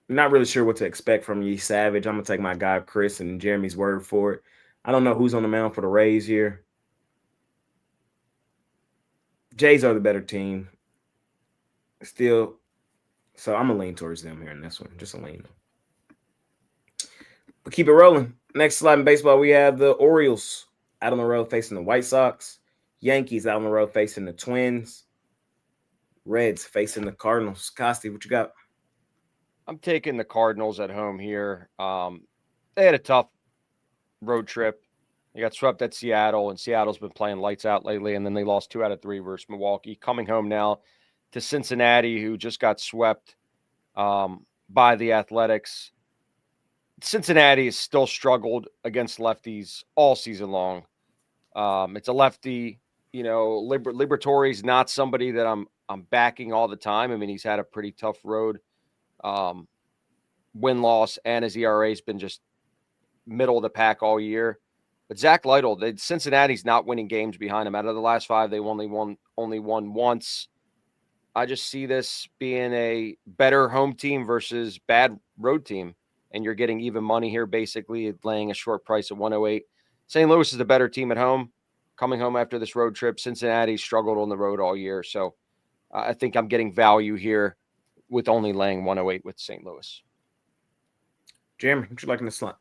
Not really sure what to expect from Savage. I'm going to take my guy Chris and Jeremy's word for it. I don't know who's on the mound for the Rays here. Jays are the better team. Still, so I'm going to lean towards them here in this one. Just a lean. But keep it rolling. Next slide in baseball, we have the Orioles out on the road facing the White Sox. Yankees out on the road facing the Twins. Reds facing the Cardinals. Costi, what you got? I'm taking the Cardinals at home here. They had a tough road trip. They got swept at Seattle, and Seattle's been playing lights out lately, and then they lost 2 out of 3 versus Milwaukee. Coming home now to Cincinnati, who just got swept by the Athletics. Cincinnati has still struggled against lefties all season long. It's a lefty, Liberatore's not somebody that I'm backing all the time. I mean, he's had a pretty tough road, win-loss, and his ERA has been just middle of the pack all year. But Zach Lytle, Cincinnati's not winning games behind him. Out of the last 5, they only won once. I just see this being a better home team versus bad road team. And you're getting even money here, basically laying a short price at 108. St. Louis is the better team at home. Coming home after this road trip, Cincinnati struggled on the road all year. So I think I'm getting value here with only laying 108 with St. Louis. Jeremy, what you like in the slot?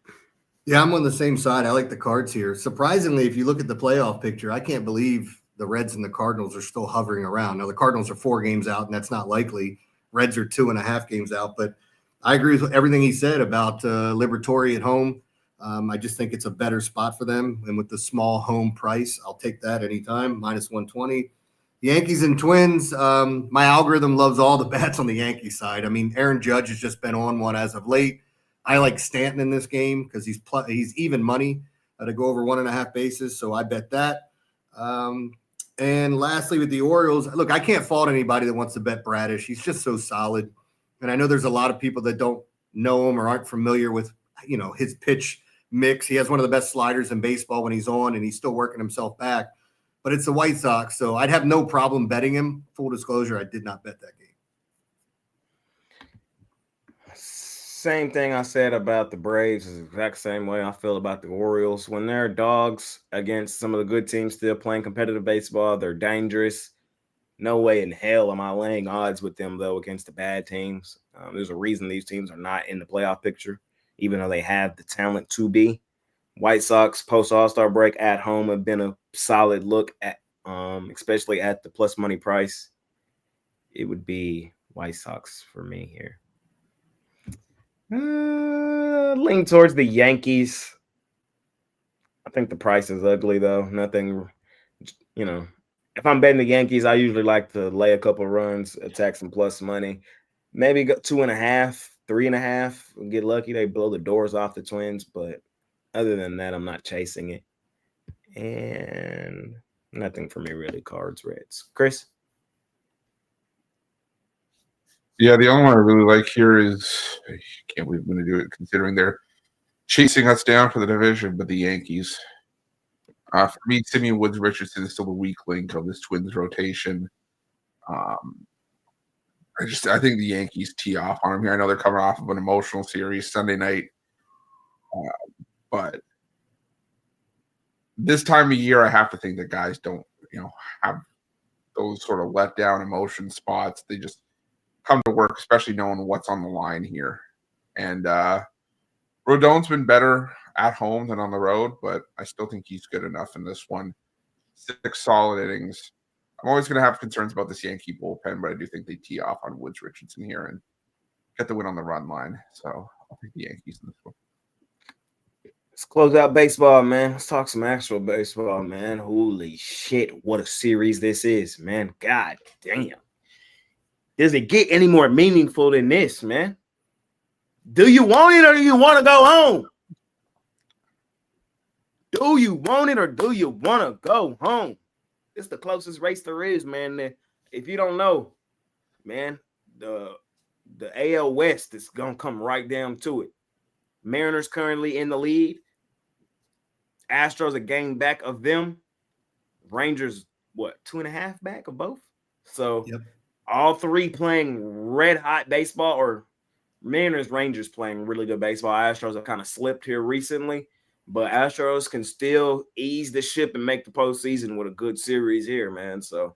Yeah, I'm on the same side. I like the Cards here. Surprisingly, if you look at the playoff picture, I can't believe the Reds and the Cardinals are still hovering around. Now, the Cardinals are 4 games out, and that's not likely. Reds are 2.5 games out. But I agree with everything he said about Liberatore at home. I just think it's a better spot for them. And with the small home price, I'll take that anytime, minus 120. Yankees and Twins, my algorithm loves all the bats on the Yankees side. I mean, Aaron Judge has just been on one as of late. I like Stanton in this game because he's even money to go over 1.5 bases, so I bet that. And lastly, with the Orioles, look, I can't fault anybody that wants to bet Bradish. He's just so solid. And I know there's a lot of people that don't know him or aren't familiar with, his pitch mix. He has one of the best sliders in baseball when he's on, and he's still working himself back. But it's the White Sox, so I'd have no problem betting him. Full disclosure, I did not bet that game. Same thing I said about the Braves is the exact same way I feel about the Orioles. When they're dogs against some of the good teams still playing competitive baseball, they're dangerous. No way in hell am I laying odds with them, though, against the bad teams. There's a reason these teams are not in the playoff picture, even though they have the talent to be. White Sox post All-Star break at home have been a solid look at, especially at the plus money price. It would be White Sox for me here. Lean towards the Yankees. I think the price is ugly, though. Nothing, if I'm betting the Yankees, I usually like to lay a couple runs, attack some plus money. Maybe go 2.5, 3.5. Get lucky, they blow the doors off the Twins. But other than that, I'm not chasing it. And nothing for me really. Cards, Reds. Chris? Yeah, the only one I really like here is, I can't believe I'm going to do it considering they're chasing us down for the division, but the Yankees. For me, Simeon Woods Richardson is still the weak link of this Twins rotation. I think the Yankees tee off on him here. I know they're coming off of an emotional series Sunday night, but this time of year, I have to think that guys don't, have those sort of letdown emotion spots. They just come to work, especially knowing what's on the line here. And Rodon's been better at home than on the road, but I still think he's good enough in this one. 6 solid innings. I'm always going to have concerns about this Yankee bullpen, but I do think they tee off on Woods Richardson here and get the win on the run line. So I'll pick the Yankees in this one. Let's close out baseball, man. Let's talk some actual baseball, man. Holy shit, what a series this is, man. God damn. Does it get any more meaningful than this, man? Do you want it or do you want to go home? Do you want it or do you want to go home? It's the closest race there is, man. If you don't know, man, the AL West is going to come right down to it. Mariners currently in the lead. Astros a game back of them. Rangers, 2.5 back of both? So yep. All three playing red hot baseball, or Mariners, Rangers playing really good baseball. Astros have kind of slipped here recently, but Astros can still ease the ship and make the postseason with a good series here, man. So,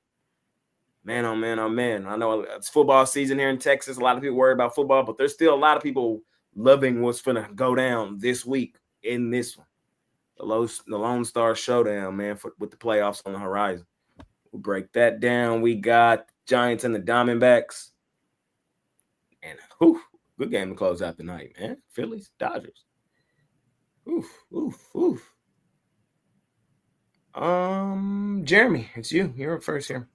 man, oh, man, oh, man. I know it's football season here in Texas. A lot of people worry about football, but there's still a lot of people loving what's going to go down this week in this one. The Lone Star Showdown, man, with the playoffs on the horizon. We'll break that down. We got Giants and the Diamondbacks. And good game to close out the night, man. Phillies, Dodgers. Jeremy, it's you. You're up first here.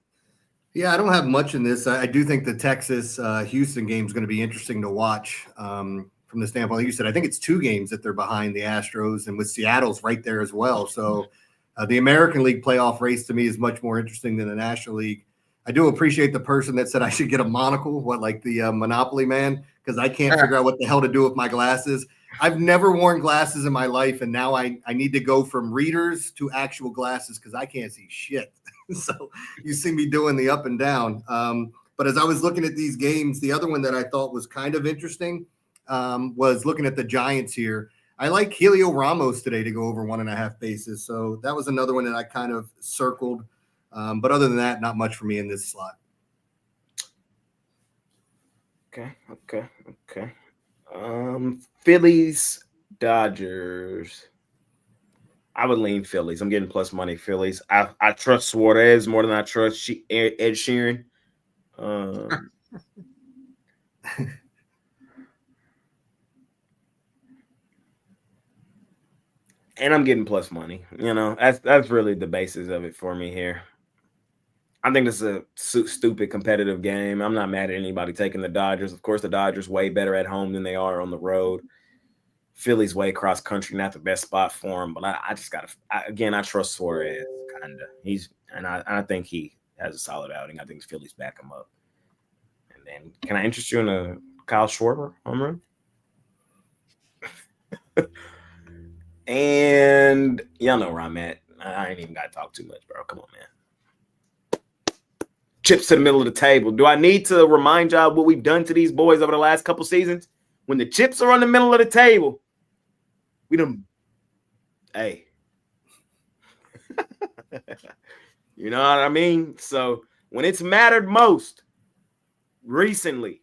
Yeah, I don't have much in this. I do think the Texas Houston game is going to be interesting to watch from the standpoint. Like you said, I think it's 2 games that they're behind the Astros, and with Seattle's right there as well. So the American League playoff race to me is much more interesting than the National League. I do appreciate the person that said I should get a monocle, like the Monopoly man, because I can't figure out what the hell to do with my glasses. I've never worn glasses in my life, and now I need to go from readers to actual glasses because I can't see shit. So you see me doing the up and down. But as I was looking at these games, the other one that I thought was kind of interesting was looking at the Giants here. I like Helio Ramos today to go over 1.5 bases. So that was another one that I kind of circled. But other than that, not much for me in this slot. Okay. Phillies, Dodgers. I would lean Phillies. I'm getting plus money Phillies. I trust Suarez more than I trust Ed Sheeran. And I'm getting plus money. That's really the basis of it for me here. I think this is a stupid competitive game. I'm not mad at anybody taking the Dodgers. Of course, the Dodgers way better at home than they are on the road. Philly's way cross country, not the best spot for him. But I just got to, I trust Suarez, kind of. I think he has a solid outing. I think Phillies back him up. And then, can I interest you in a Kyle Schwarber, home run. And y'all know where I'm at. I ain't even got to talk too much, bro. Come on, man. Chips to the middle of the table. Do I need to remind y'all what we've done to these boys over the last couple seasons? When the chips are on the middle of the table, we done. Hey. You know what I mean? So when it's mattered most recently,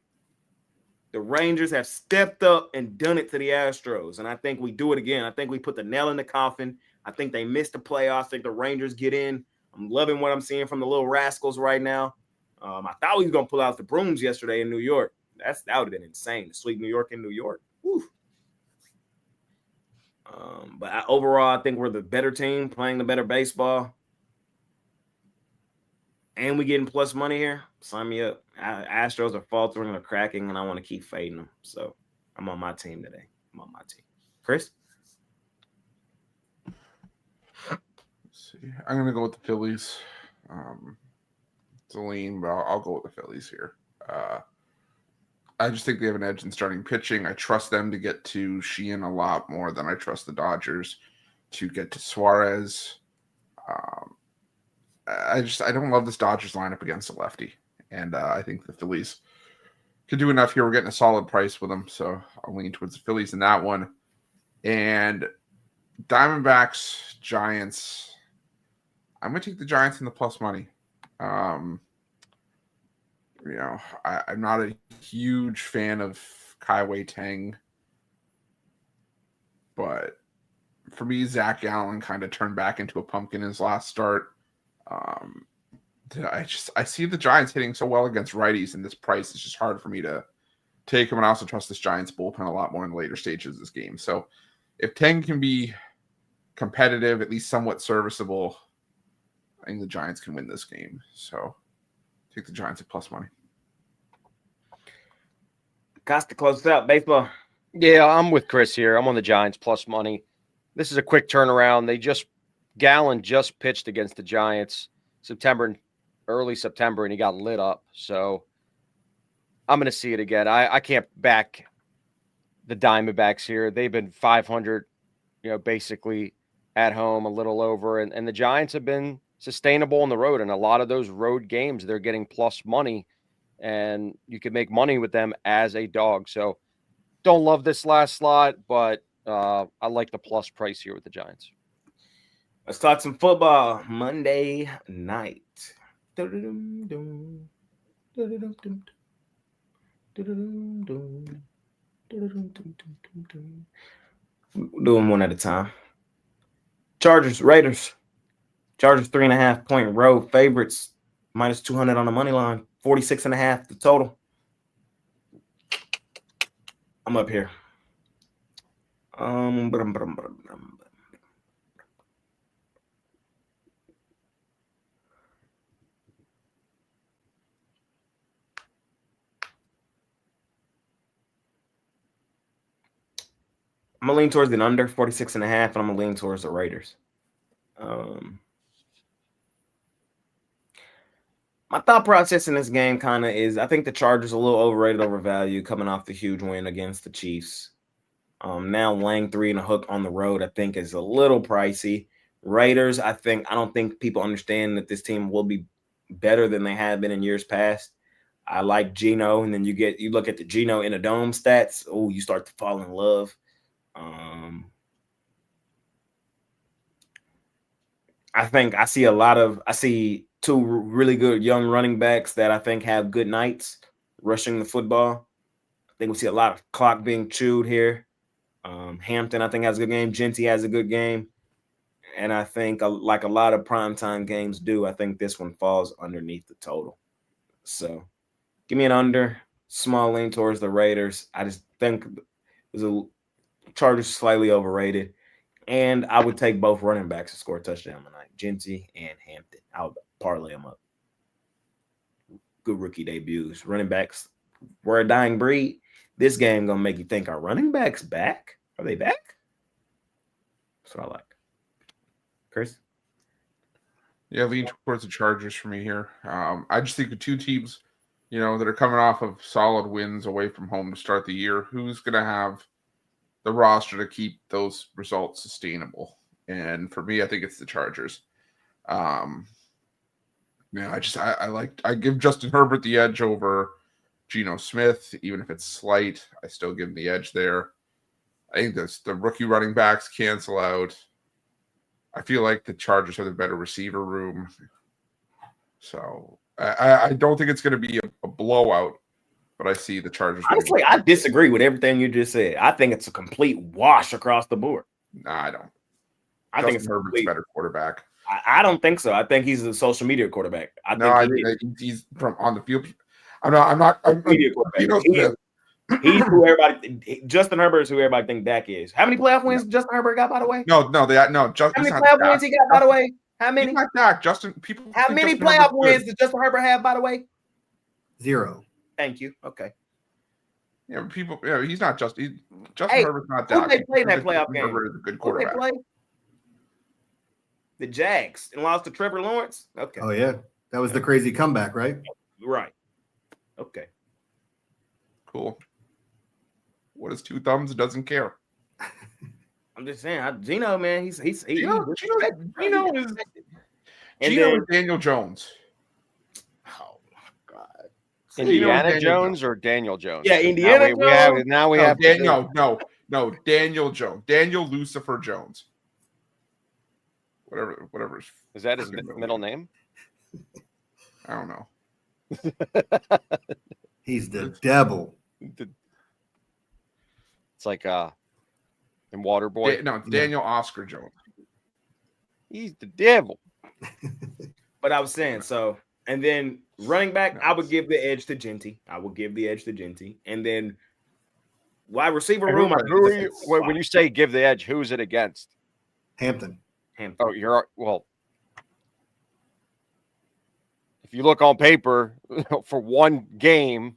the Rangers have stepped up and done it to the Astros. And I think we do it again. I think we put the nail in the coffin. I think they missed the playoffs. I think the Rangers get in. I'm loving what I'm seeing from the little rascals right now. I thought we was going to pull out the brooms yesterday in New York. That would have been insane to sweep New York in New York. Woo. But overall, I think we're the better team, playing the better baseball. And we getting plus money here. Sign me up. Astros are faltering or cracking, and I want to keep fading them. So I'm on my team today. I'm on my team. Chris? Let's see. I'm going to go with the Phillies. It's a lean, but I'll go with the Phillies here. I just think they have an edge in starting pitching. I trust them to get to Sheehan a lot more than I trust the Dodgers to get to Suarez. I don't love this Dodgers lineup against a lefty. And I think the Phillies could do enough here. We're getting a solid price with them. So I'll lean towards the Phillies in that one. And Diamondbacks, Giants. I'm going to take the Giants in the plus money. I'm not a huge fan of Kai Tang. But for me, Zach Gallen kind of turned back into a pumpkin in his last start. I see the Giants hitting so well against righties, and this price is just hard for me to take them. And I also trust this Giants bullpen a lot more in the later stages of this game. So if Tang can be competitive, at least somewhat serviceable, I think the Giants can win this game. So take the Giants at plus money. Costa closes out baseball. Yeah, I'm with Chris here. I'm on the Giants plus money. This is a quick turnaround. Gallen just pitched against the Giants early September, and he got lit up. So I'm going to see it again. I can't back the Diamondbacks here. They've been 500, basically at home, a little over. And the Giants have been sustainable on the road. And a lot of those road games, they're getting plus money. And you can make money with them as a dog. So don't love this last slot, but I like the plus price here with the Giants. Let's talk some football. Monday night. Doing one at a time. Chargers, Raiders. Chargers 3.5-point road favorites. Minus 200 on the money line. 46.5 the total. I'm up here. I'm going to lean towards the under 46.5, and I'm going to lean towards the Raiders. My thought process in this game kind of is I think the Chargers are a little overrated, overvalued, coming off the huge win against the Chiefs. Now laying 3.5 on the road, I think, is a little pricey. Raiders, I don't think people understand that this team will be better than they have been in years past. I like Geno, and then you look at the Geno in a dome stats. Oh, you start to fall in love. I see two really good young running backs that I think have good nights rushing the football. I think we see a lot of clock being chewed here. Hampton, I think, has a good game. Genty has a good game. And I think, like a lot of primetime games do, I think this one falls underneath the total. So give me an under, small lean towards the Raiders. I just think the Chargers slightly overrated. And I would take both running backs to score a touchdown tonight, Genty and Hampton. I would parlay them up. Good rookie debuts. Running backs were a dying breed. This game going to make you think, are running backs back? Are they back? That's what I like. Chris? Yeah, lean towards the Chargers for me here. I just think the two teams that are coming off of solid wins away from home to start the year, who's going to have the roster to keep those results sustainable? And for me, I think it's the Chargers. I give Justin Herbert the edge over Geno Smith, even if it's slight. I still give him the edge there. I think the rookie running backs cancel out. I feel like the Chargers have the better receiver room. So I don't think it's going to be a blowout, but I see the Chargers. Honestly, I disagree with everything you just said. I think it's a complete wash across the board. Nah, I don't. I think it's Herbert's a better quarterback. I don't think so. I think he's a social media quarterback. I think he's from on the field. I'm not media quarterback. He's who everybody. Justin Herbert is who everybody think Dak is. How many playoff wins Justin Herbert got, by the way? No. How many playoff wins he got, by the way? How many? He's not Dak. Justin. People. How many playoff wins does Justin Herbert have, by the way? 0. Thank you. Okay. Yeah, people. Yeah, he's not Justin. Justin Herbert's not Dak. Who they play in that playoff game? Herbert is a good quarterback. Who they play? The Jags and lost to Trevor Lawrence. Okay. Oh yeah, that was the crazy comeback, right? Right. Okay. Cool. What is 2 thumbs? Doesn't care. I'm just saying, Geno, man, Geno is Daniel Jones. Oh my God. Indiana Jones or Daniel Jones? Yeah, Indiana Jones. We have Daniel Jones. Daniel Lucifer Jones. Whatever. Is that his middle name? I don't know. He's the devil. It's like in Waterboy. No, Daniel Oscar Jones. He's the devil. But I was saying, so, and then running back, I would give the edge to Genty. And then wide receiver room. When you say give the edge, who's it against? Hampton. Oh, if you look on paper for one game,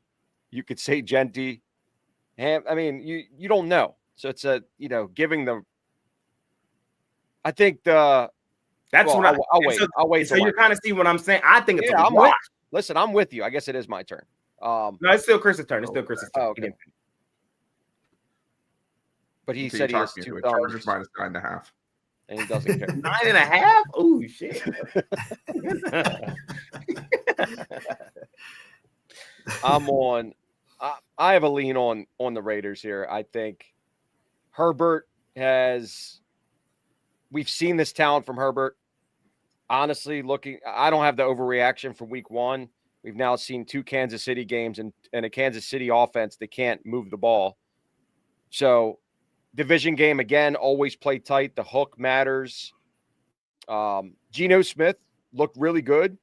you could say Genty. I mean, you don't know. So it's giving the. I think the. That's what I'll wait. I'll wait. So you kind of see what I'm saying. I think it's a wash. Listen, I'm with you. I guess it is my turn. No, it's still Chris's turn. Okay. But he said he has 2 thumbs. Chargers minus 9.5. And he doesn't care. 9.5? Oh shit. I have a lean on the Raiders here. I think Herbert we've seen this talent from Herbert. Honestly, I don't have the overreaction from week 1. We've now seen 2 Kansas City games and a Kansas City offense that can't move the ball. So division game again, always play tight. The hook matters. Geno Smith looked really good.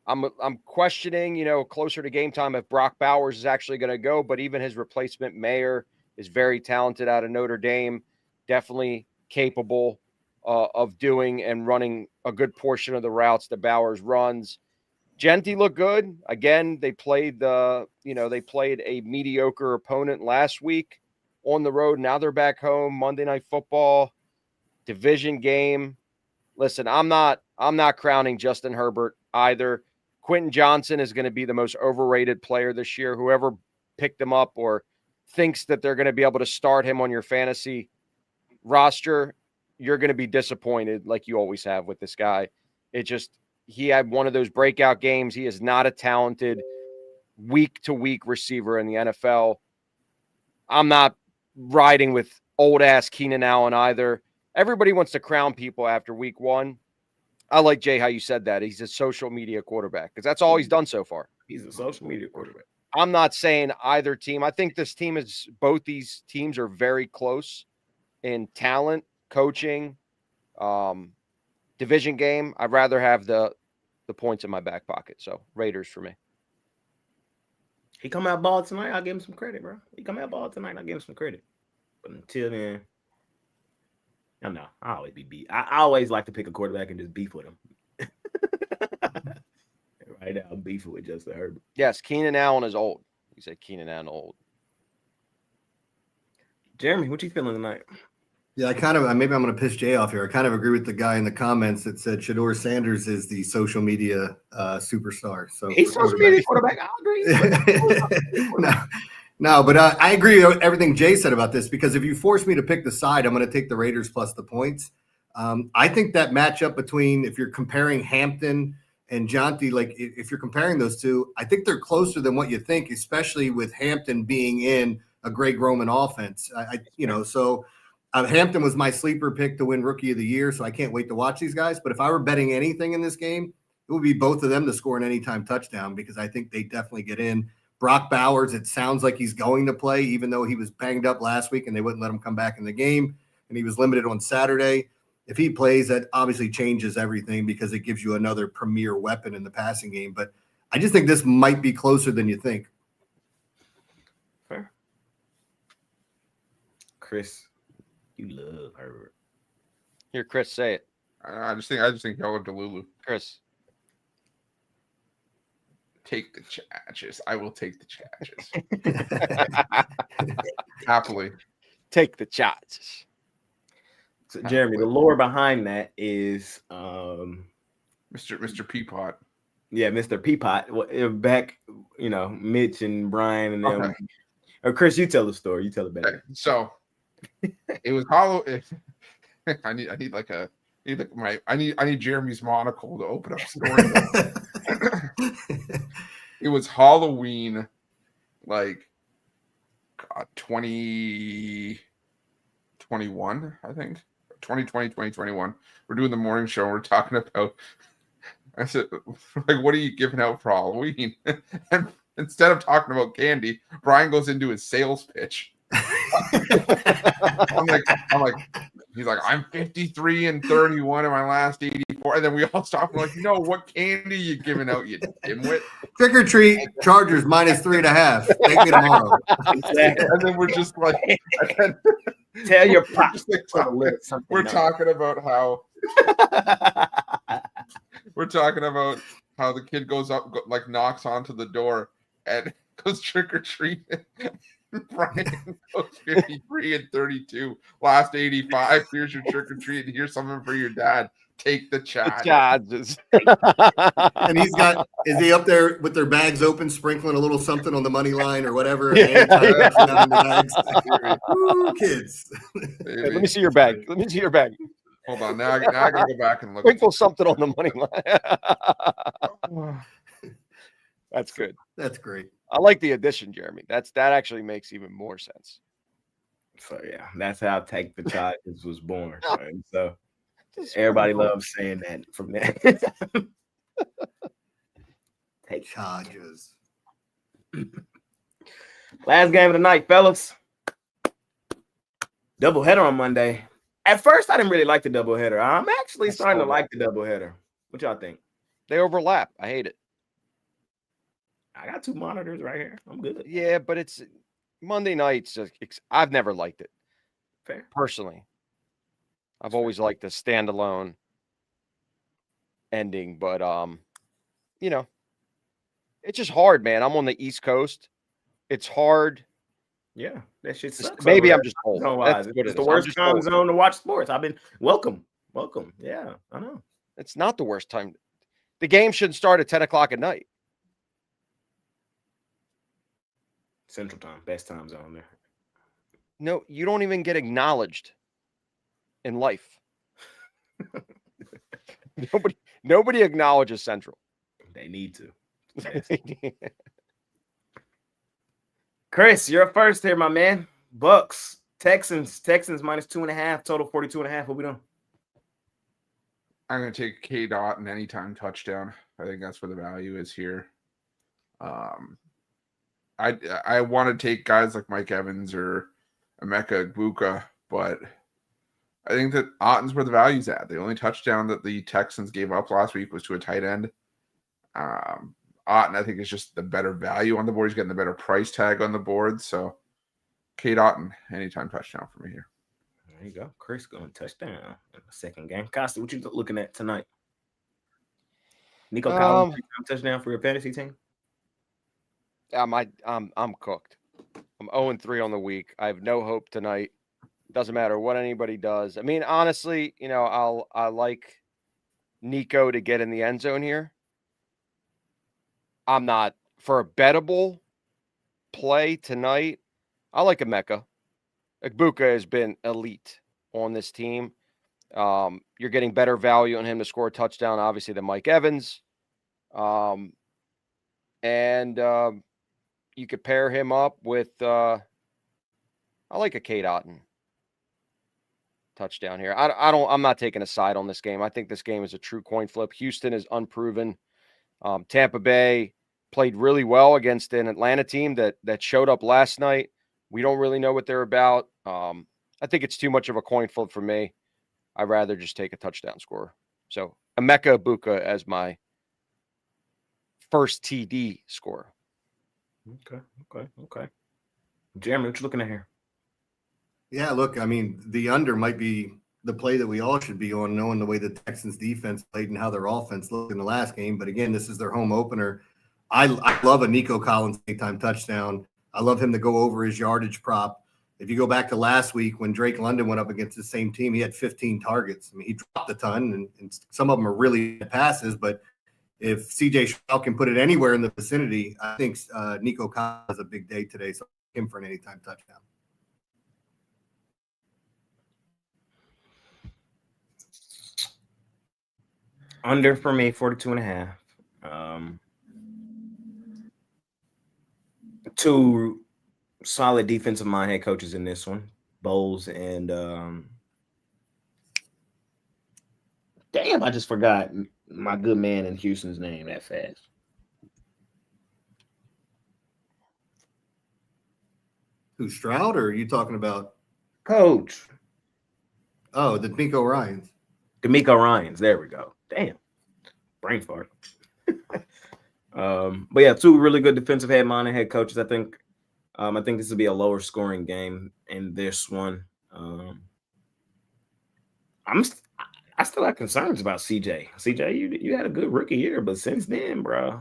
I'm questioning, closer to game time if Brock Bowers is actually going to go, but even his replacement Mayer is very talented out of Notre Dame, definitely capable of doing and running a good portion of the routes that Bowers runs. Genty looked good. Again, they played a mediocre opponent last week on the road. Now they're back home. Monday Night Football, division game. Listen, I'm not crowning Justin Herbert either. Quentin Johnson is going to be the most overrated player this year. Whoever picked him up or thinks that they're going to be able to start him on your fantasy roster, you're going to be disappointed like you always have with this guy. He had one of those breakout games. He is not a talented week-to-week receiver in the NFL. I'm not riding with old-ass Keenan Allen either. Everybody wants to crown people after week 1. I like, Jay, how you said that. He's a social media quarterback because that's all he's done so far. He's a social media quarterback. I'm not saying either team. I think both these teams are very close in talent, coaching, division game. I'd rather have the points in my back pocket. So Raiders for me. He come out ball tonight, I'll give him some credit, bro. He come out ball tonight, I'll give him some credit. But until then, I don't know. I always be beat. I always like to pick a quarterback and just beef with him. Right now, I'm beefing with Justin Herbert. Yes, Keenan Allen is old. You said Keenan Allen old. Jeremy, what you feeling tonight? Yeah, maybe I'm going to piss Jay off here. I kind of agree with the guy in the comments that said Shador Sanders is the social media superstar. So He's social media quarterback. I agree. No, but I agree with everything Jay said about this, because if you force me to pick the side, I'm going to take the Raiders plus the points. I think that matchup between, if you're comparing Hampton and Jonty, like if you're comparing those two, I think they're closer than what you think, especially with Hampton being in a Greg Roman offense. So Hampton was my sleeper pick to win Rookie of the Year, so I can't wait to watch these guys. But if I were betting anything in this game, it would be both of them to score an anytime touchdown, because I think they definitely get in. Brock Bowers, it sounds like he's going to play, even though he was banged up last week and they wouldn't let him come back in the game, and he was limited on Saturday. If he plays, that obviously changes everything, because it gives you another premier weapon in the passing game. But I just think this might be closer than you think. Fair. Chris, you love Herbert. Here, Chris, say it. I just think y'all are Delulu. Chris. Take the charges. I will take the charges. Happily. Take the charges. So, Jeremy, the lore behind that is Mr. Peapot. Yeah, Mr. Peapot. Back, Mitch and Brian and them. Okay. Or Chris, you tell the story. You tell it better. Okay. So it was hollow. I need Jeremy's monocle to open up the story. It was Halloween, like 2021, I think. 2020, 2021. We're doing the morning show. And we're talking about, I said, like, what are you giving out for Halloween? And instead of talking about candy, Brian goes into his sales pitch. I'm like, he's like, I'm 53 and 31 in my last 84. And then we all stop. We're like, no, what candy you giving out, you dimwit? Trick or treat, Chargers -3.5. Take me tomorrow. Exactly. And then we're just like, tell your props. We're talking about how the kid goes up, like knocks onto the door and goes trick or treat. Brian goes 53 and 32. Last 85. Here's your trick or treat. And here's something for your dad. Take the charges. And is he up there with their bags open, sprinkling a little something on the money line or whatever? Yeah. Ooh, kids. Hey, let me see your bag. Hold on. Now I gotta go back and look. Sprinkle something on the money line. That's good. That's great. I like the addition, Jeremy. That actually makes even more sense. So yeah, that's how Take the Charges was born. Right? So everybody loves saying that from that. Take Charges. Last game of the night, fellas. Doubleheader on Monday. At first, I didn't really like the doubleheader. I'm actually starting to like the doubleheader. What y'all think? They overlap. I hate it. I got two monitors right here. I'm good. Yeah, but it's Monday nights. I've never liked it. Fair. Personally. I've always liked the standalone ending, but it's just hard, man. I'm on the East Coast. It's hard. Yeah, that shit sucks. Maybe I'm just old. It's the worst time zone to watch sports. I've been welcome. Yeah, I know. It's not the worst time. The game shouldn't start at 10 o'clock at night. Central time, best time zone there. No, you don't even get acknowledged in life. Nobody acknowledges Central. They need to. Chris, you're first here, my man. Bucks, Texans -2.5, total 42.5. What we doing? I'm going to take K-Dot and anytime touchdown. I think that's where the value is here. I want to take guys like Mike Evans or Emeka Egbuka, but I think that Otten's where the value's at. The only touchdown that the Texans gave up last week was to a tight end. Otten, I think, is just the better value on the board. He's getting the better price tag on the board. So, Kate Otten, anytime touchdown for me here. There you go. Chris going touchdown in the second game. Costa, what you looking at tonight? Nico Collins, touchdown for your fantasy team? I'm cooked. I'm 0-3 on the week. I have no hope tonight. Doesn't matter what anybody does. I mean, honestly, I like Nico to get in the end zone here. I'm not for a bettable play tonight. I like Emeka. Igbukah has been elite on this team. You're getting better value on him to score a touchdown, obviously, than Mike Evans. You could pair him up with I like a Kate Otten touchdown here. I'm not taking a side on this game. I think this game is a true coin flip. Houston is unproven. Tampa Bay played really well against an Atlanta team that showed up last night. We don't really know what they're about. I think it's too much of a coin flip for me. I'd rather just take a touchdown score. So Emeka Igbukah as my first TD score. Okay. Jeremy, what you looking at here? Yeah, look, I mean, the under might be the play that we all should be on, knowing the way the Texans defense played and how their offense looked in the last game. But again, this is their home opener. I love a Nico Collins anytime touchdown. I love him to go over his yardage prop. If you go back to last week when Drake London went up against the same team, he had 15 targets. I mean, he dropped a ton, and some of them are really bad passes. But if CJ Stroud can put it anywhere in the vicinity, I think Nico Collins has a big day today. So him for an anytime touchdown. Under for me, 42.5. Two solid defensive mind head coaches in this one, Bowles and damn, I just forgot my good man in Houston's name that fast. Who's Stroud, or are you talking about Coach? Oh, the D'Amico Ryans. D'Amico Ryans. There we go. Damn. Brain fart. But yeah, two really good defensive head-minded head coaches. I think this will be a lower scoring game in this one. I still have concerns about CJ. CJ, you had a good rookie year, but since then, bro,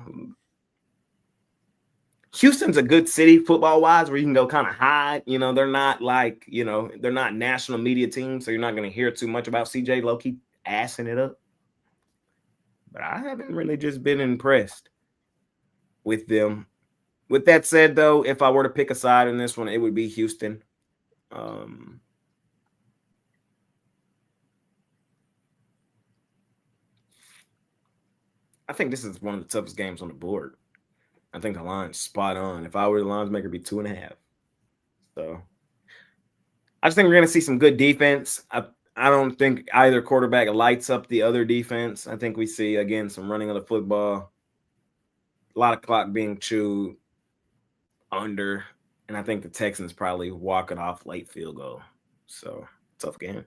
Houston's a good city football-wise where you can go kind of hide. They're not like, they're not national media teams, so you're not going to hear too much about CJ low-key assing it up. But I haven't really just been impressed with them. With that said, though, if I were to pick a side in this one, it would be Houston. I think this is one of the toughest games on the board. I think the line's spot on. If I were the lines maker, it'd be 2.5. So I just think we're going to see some good defense. I don't think either quarterback lights up the other defense. I think we see, again, some running of the football, a lot of clock being chewed under, and I think the Texans probably walking off late field goal. So, tough game.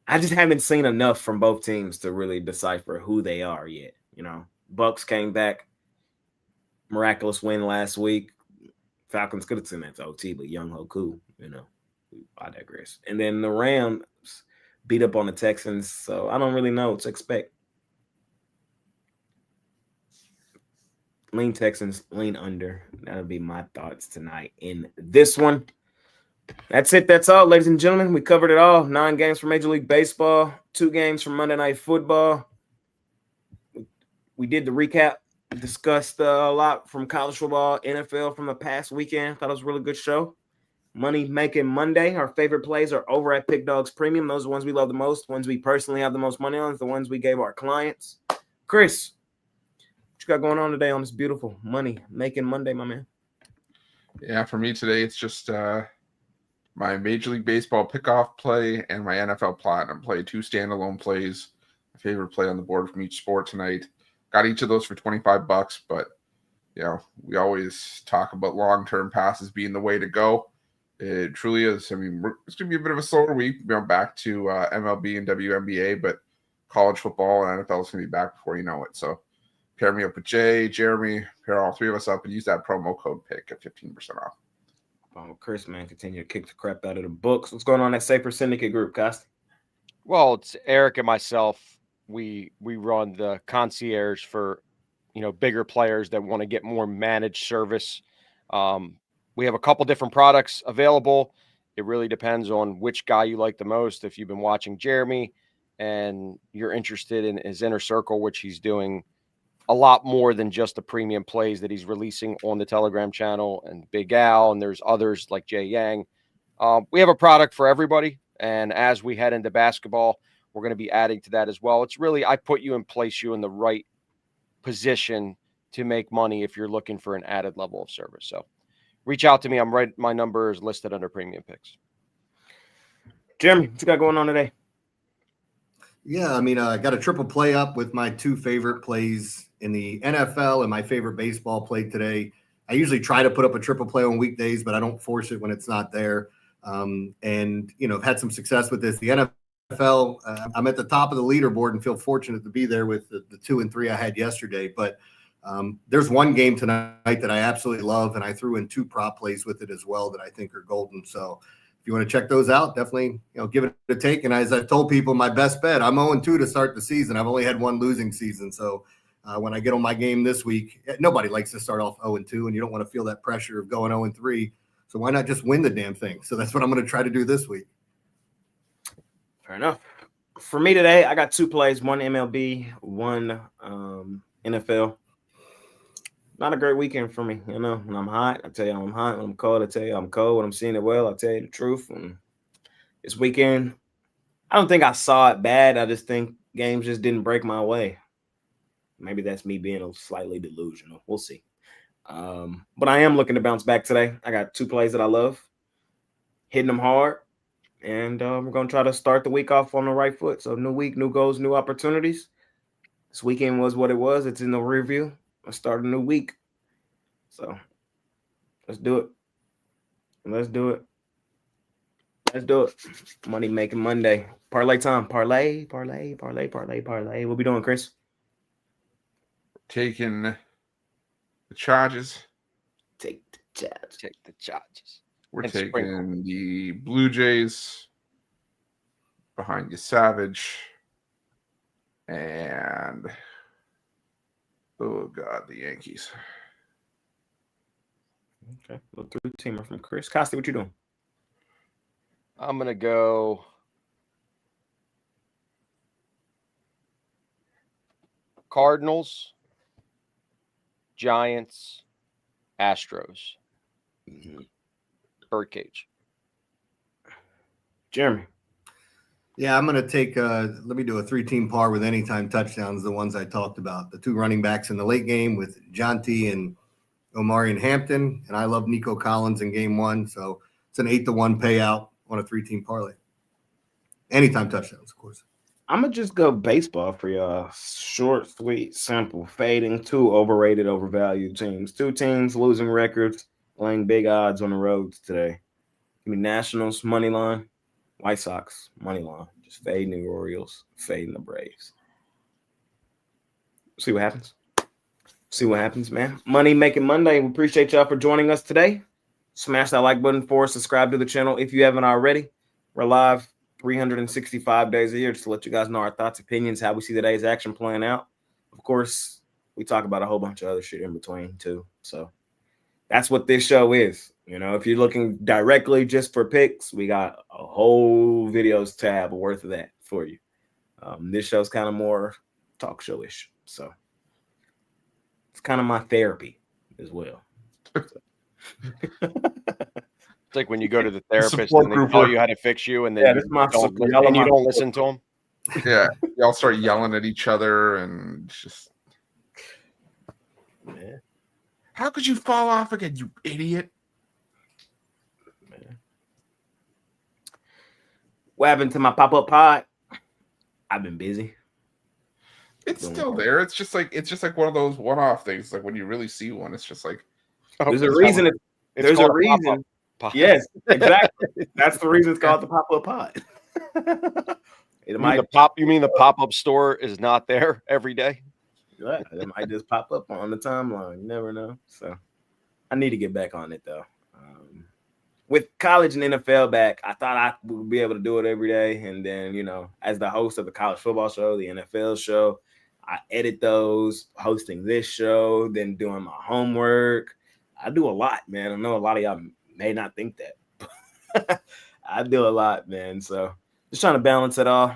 I just haven't seen enough from both teams to really decipher who they are yet. Bucks came back, miraculous win last week. Falcons could have seen that to OT, but Young Hoku, I digress. And then the Rams beat up on the Texans, so I don't really know what to expect. Lean Texans, lean under. That'll be my thoughts tonight in this one. That's it. That's all, ladies and gentlemen. We covered it all. 9 games for Major League Baseball, 2 games for Monday Night Football. We did the recap, discussed a lot from college football, NFL from the past weekend. Thought it was a really good show. Money Making Monday. Our favorite plays are over at PickDawgz Premium. Those are the ones we love the most, ones we personally have the most money on, the ones we gave our clients. Chris, what you got going on today on this beautiful Money Making Monday, my man? Yeah, for me today, it's just my Major League Baseball pickoff play and my NFL Platinum play. 2 standalone plays. My favorite play on the board from each sport tonight. Got each of those for $25, but we always talk about long-term passes being the way to go. It truly is. I mean, it's going to be a bit of a slower week. Back to MLB and WNBA, but college football and NFL is going to be back before you know it. So pair me up with Jay, Jeremy, pair all 3 of us up and use that promo code PICK at 15% off. Oh, Chris, man, continue to kick the crap out of the books. What's going on in that Safer Syndicate group, Costa? Well, it's Eric and myself. We run the concierge for, bigger players that want to get more managed service. We have a couple different products available. It really depends on which guy you like the most. If you've been watching Jeremy and you're interested in his inner circle, which he's doing a lot more than just the premium plays that he's releasing on the Telegram channel, and Big Al, and there's others like Jay Yang. We have a product for everybody. And as we head into basketball, we're going to be adding to that as well. It's really, I put you and place you in the right position to make money if you're looking for an added level of service. So reach out to me. I'm right. My number is listed under premium picks. Jeremy, what you got going on today? Yeah, I mean, I got a triple play up with my two favorite plays in the NFL and my favorite baseball play today. I usually try to put up a triple play on weekdays, but I don't force it when it's not there. And, you know, I've had some success with this. The NFL, I'm at the top of the leaderboard and feel fortunate to be there with the 2 and 3 I had yesterday. But there's one game tonight that I absolutely love, and I threw in 2 prop plays with it as well that I think are golden. So if you want to check those out, definitely, give it a take. And as I've told people, my best bet, I'm 0-2 to start the season. I've only had 1 losing season. So when I get on my game this week, nobody likes to start off 0-2, and you don't want to feel that pressure of going 0-3. So why not just win the damn thing? So that's what I'm going to try to do this week. Fair enough. For me today, I got 2 plays, 1 MLB, 1 NFL. Not a great weekend for me. When I'm hot, I tell you I'm hot. When I'm cold, I tell you I'm cold. When I'm seeing it well, I tell you the truth. And this weekend, I don't think I saw it bad. I just think games just didn't break my way. Maybe that's me being slightly delusional. We'll see. But I am looking to bounce back today. I got 2 plays that I love, hitting them hard, and we're going to try to start the week off on the right foot. So new week, new goals, new opportunities. This weekend was what it was. It's in the review. Let's start a new week. So let's do it. Let's do it. Let's do it. Money making Monday. Parlay time. Parlay. What we doing, Chris? Taking the charges. Take the charge. Take the charges. We're And taking sprinkle. the Blue Jays behind you, Savage. And, oh, God, the Yankees. Okay. A little 3-teamer from Chris. Costi, what you doing? I'm going to go Cardinals, Giants, Astros. Birdcage. Jeremy. Yeah, I'm going to take let me do a 3-team par with anytime touchdowns, the ones I talked about. The 2 running backs in the late game with Jonty and Omari and Hampton. And I love Nico Collins in game 1. So it's an 8-1 payout on a 3-team parlay. Anytime touchdowns, of course. I'm going to just go baseball for y'all. Short, sweet, simple. Fading 2 overrated, overvalued teams. 2 teams losing records, playing big odds on the roads today. Give me Nationals, money line. White Sox, money line. Just fading the Orioles, fading the Braves. See what happens. See what happens, man. Money making Monday. We appreciate y'all for joining us today. Smash that like button for us. Subscribe to the channel if you haven't already. We're live 365 days a year just to let you guys know our thoughts, opinions, how we see today's action playing out. Of course, we talk about a whole bunch of other shit in between too. So that's what this show is. If you're looking directly just for picks, we got a whole videos tab worth of that for you. This show's kind of more talk show-ish. So it's kind of my therapy as well. It's like when you go to the therapist Support and they group tell work. you how to fix you, and then this is my you don't listen to them. Yeah, y'all start yelling at each other and just. Yeah. How could you fall off again, you idiot? What happened to my pop-up pod? I've been busy. It's still there. It's just like one of those one-off things. Like when you really see one, it's just like There's a reason. There's a reason. Pod. Yes, exactly. That's the reason it's called the pop-up pod. You mean the pop-up store is not there every day? Yeah, it might just pop up on the timeline. You never know. So I need to get back on it though. With college and NFL back, I thought I would be able to do it every day. And then, as the host of the college football show, the NFL show, I edit those, hosting this show, then doing my homework. I do a lot, man. I know a lot of y'all may not think that. I do a lot, man. So just trying to balance it all.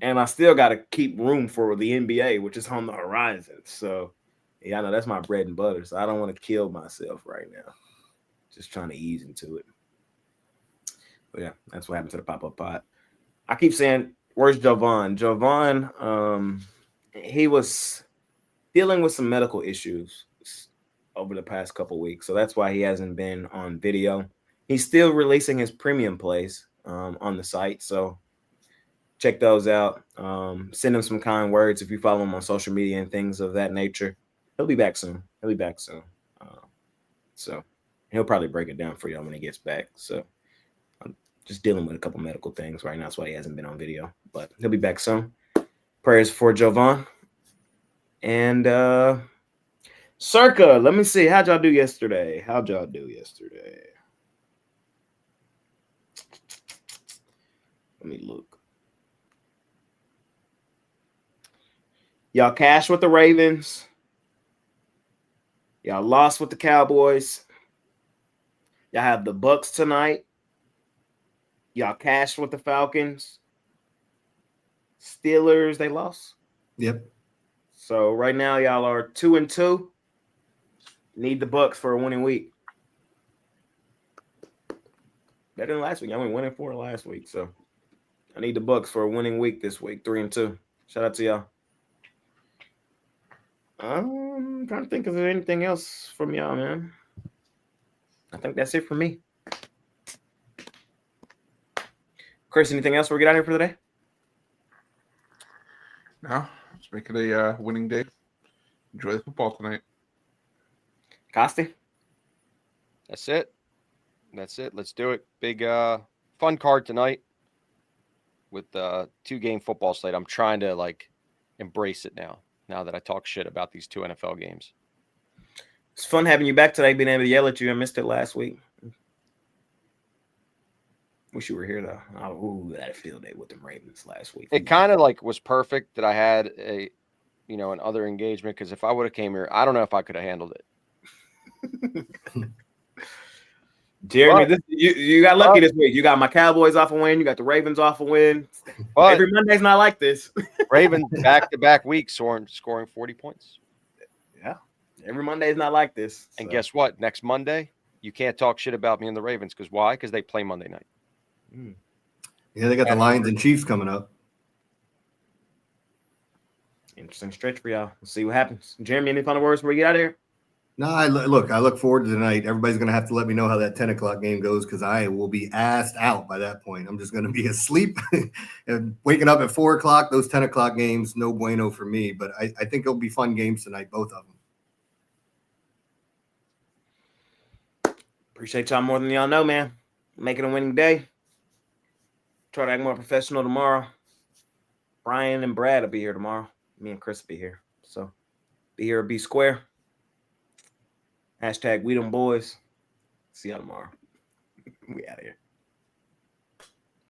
And I still got to keep room for the NBA, which is on the horizon. So, yeah, I know that's my bread and butter. So I don't want to kill myself right now. Just trying to ease into it. But yeah, that's what happened to the pop-up pot. I keep saying, where's Jovan? Jovan, he was dealing with some medical issues over the past couple weeks. So that's why he hasn't been on video. He's still releasing his premium plays on the site. So check those out. Send him some kind words if you follow him on social media and things of that nature. He'll be back soon. So he'll probably break it down for y'all when he gets back. So I'm just dealing with a couple medical things right now. That's why he hasn't been on video. But he'll be back soon. Prayers for Jovan. And Circa, let me see. How'd y'all do yesterday? Let me look. Y'all cashed with the Ravens. Y'all lost with the Cowboys. Y'all have the Bucks tonight. Y'all cashed with the Falcons. Steelers, they lost. Yep. So right now y'all are 2-2. Need the Bucks for a winning week. Better than last week. I went 1-4 last week. So I need the Bucks for a winning week this week. 3-2. Shout out to y'all. I'm trying to think if there's anything else from y'all, man. I think that's it for me. Chris, anything else before we get out of here for the day? No, let's make it a winning day. Enjoy the football tonight. Costi? That's it. Let's do it. Big fun card tonight with the 2-game football slate. I'm trying to embrace it now that I talk shit about these 2 NFL games. It's fun having you back today, being able to yell at you. I missed it last week. Wish you were here though. I had a field day with the Ravens last week. It kind of was perfect that I had an other engagement, because if I would have came here, I don't know if I could have handled it. Jeremy, you got lucky this week. You got my Cowboys off a win. You got the Ravens off a win. But every Monday's not like this. Ravens back-to-back weeks scoring 40 points. Yeah, every Monday's not like this. And guess what? Next Monday, you can't talk shit about me and the Ravens. Because why? Because they play Monday night. Yeah, they got the Lions and Chiefs coming up. Interesting stretch for y'all. We'll see what happens. Jeremy, any final words before we get out of here? No, I look forward to tonight. Everybody's going to have to let me know how that 10 o'clock game goes, because I will be assed out by that point. I'm just going to be asleep and waking up at 4 o'clock. Those 10 o'clock games, no bueno for me. But I think it'll be fun games tonight, both of them. Appreciate y'all more than y'all know, man. Make it a winning day. Try to act more professional tomorrow. Brian and Brad will be here tomorrow. Me and Chris will be here. So be here or be square. # we them boys. See y'all tomorrow. We out of here.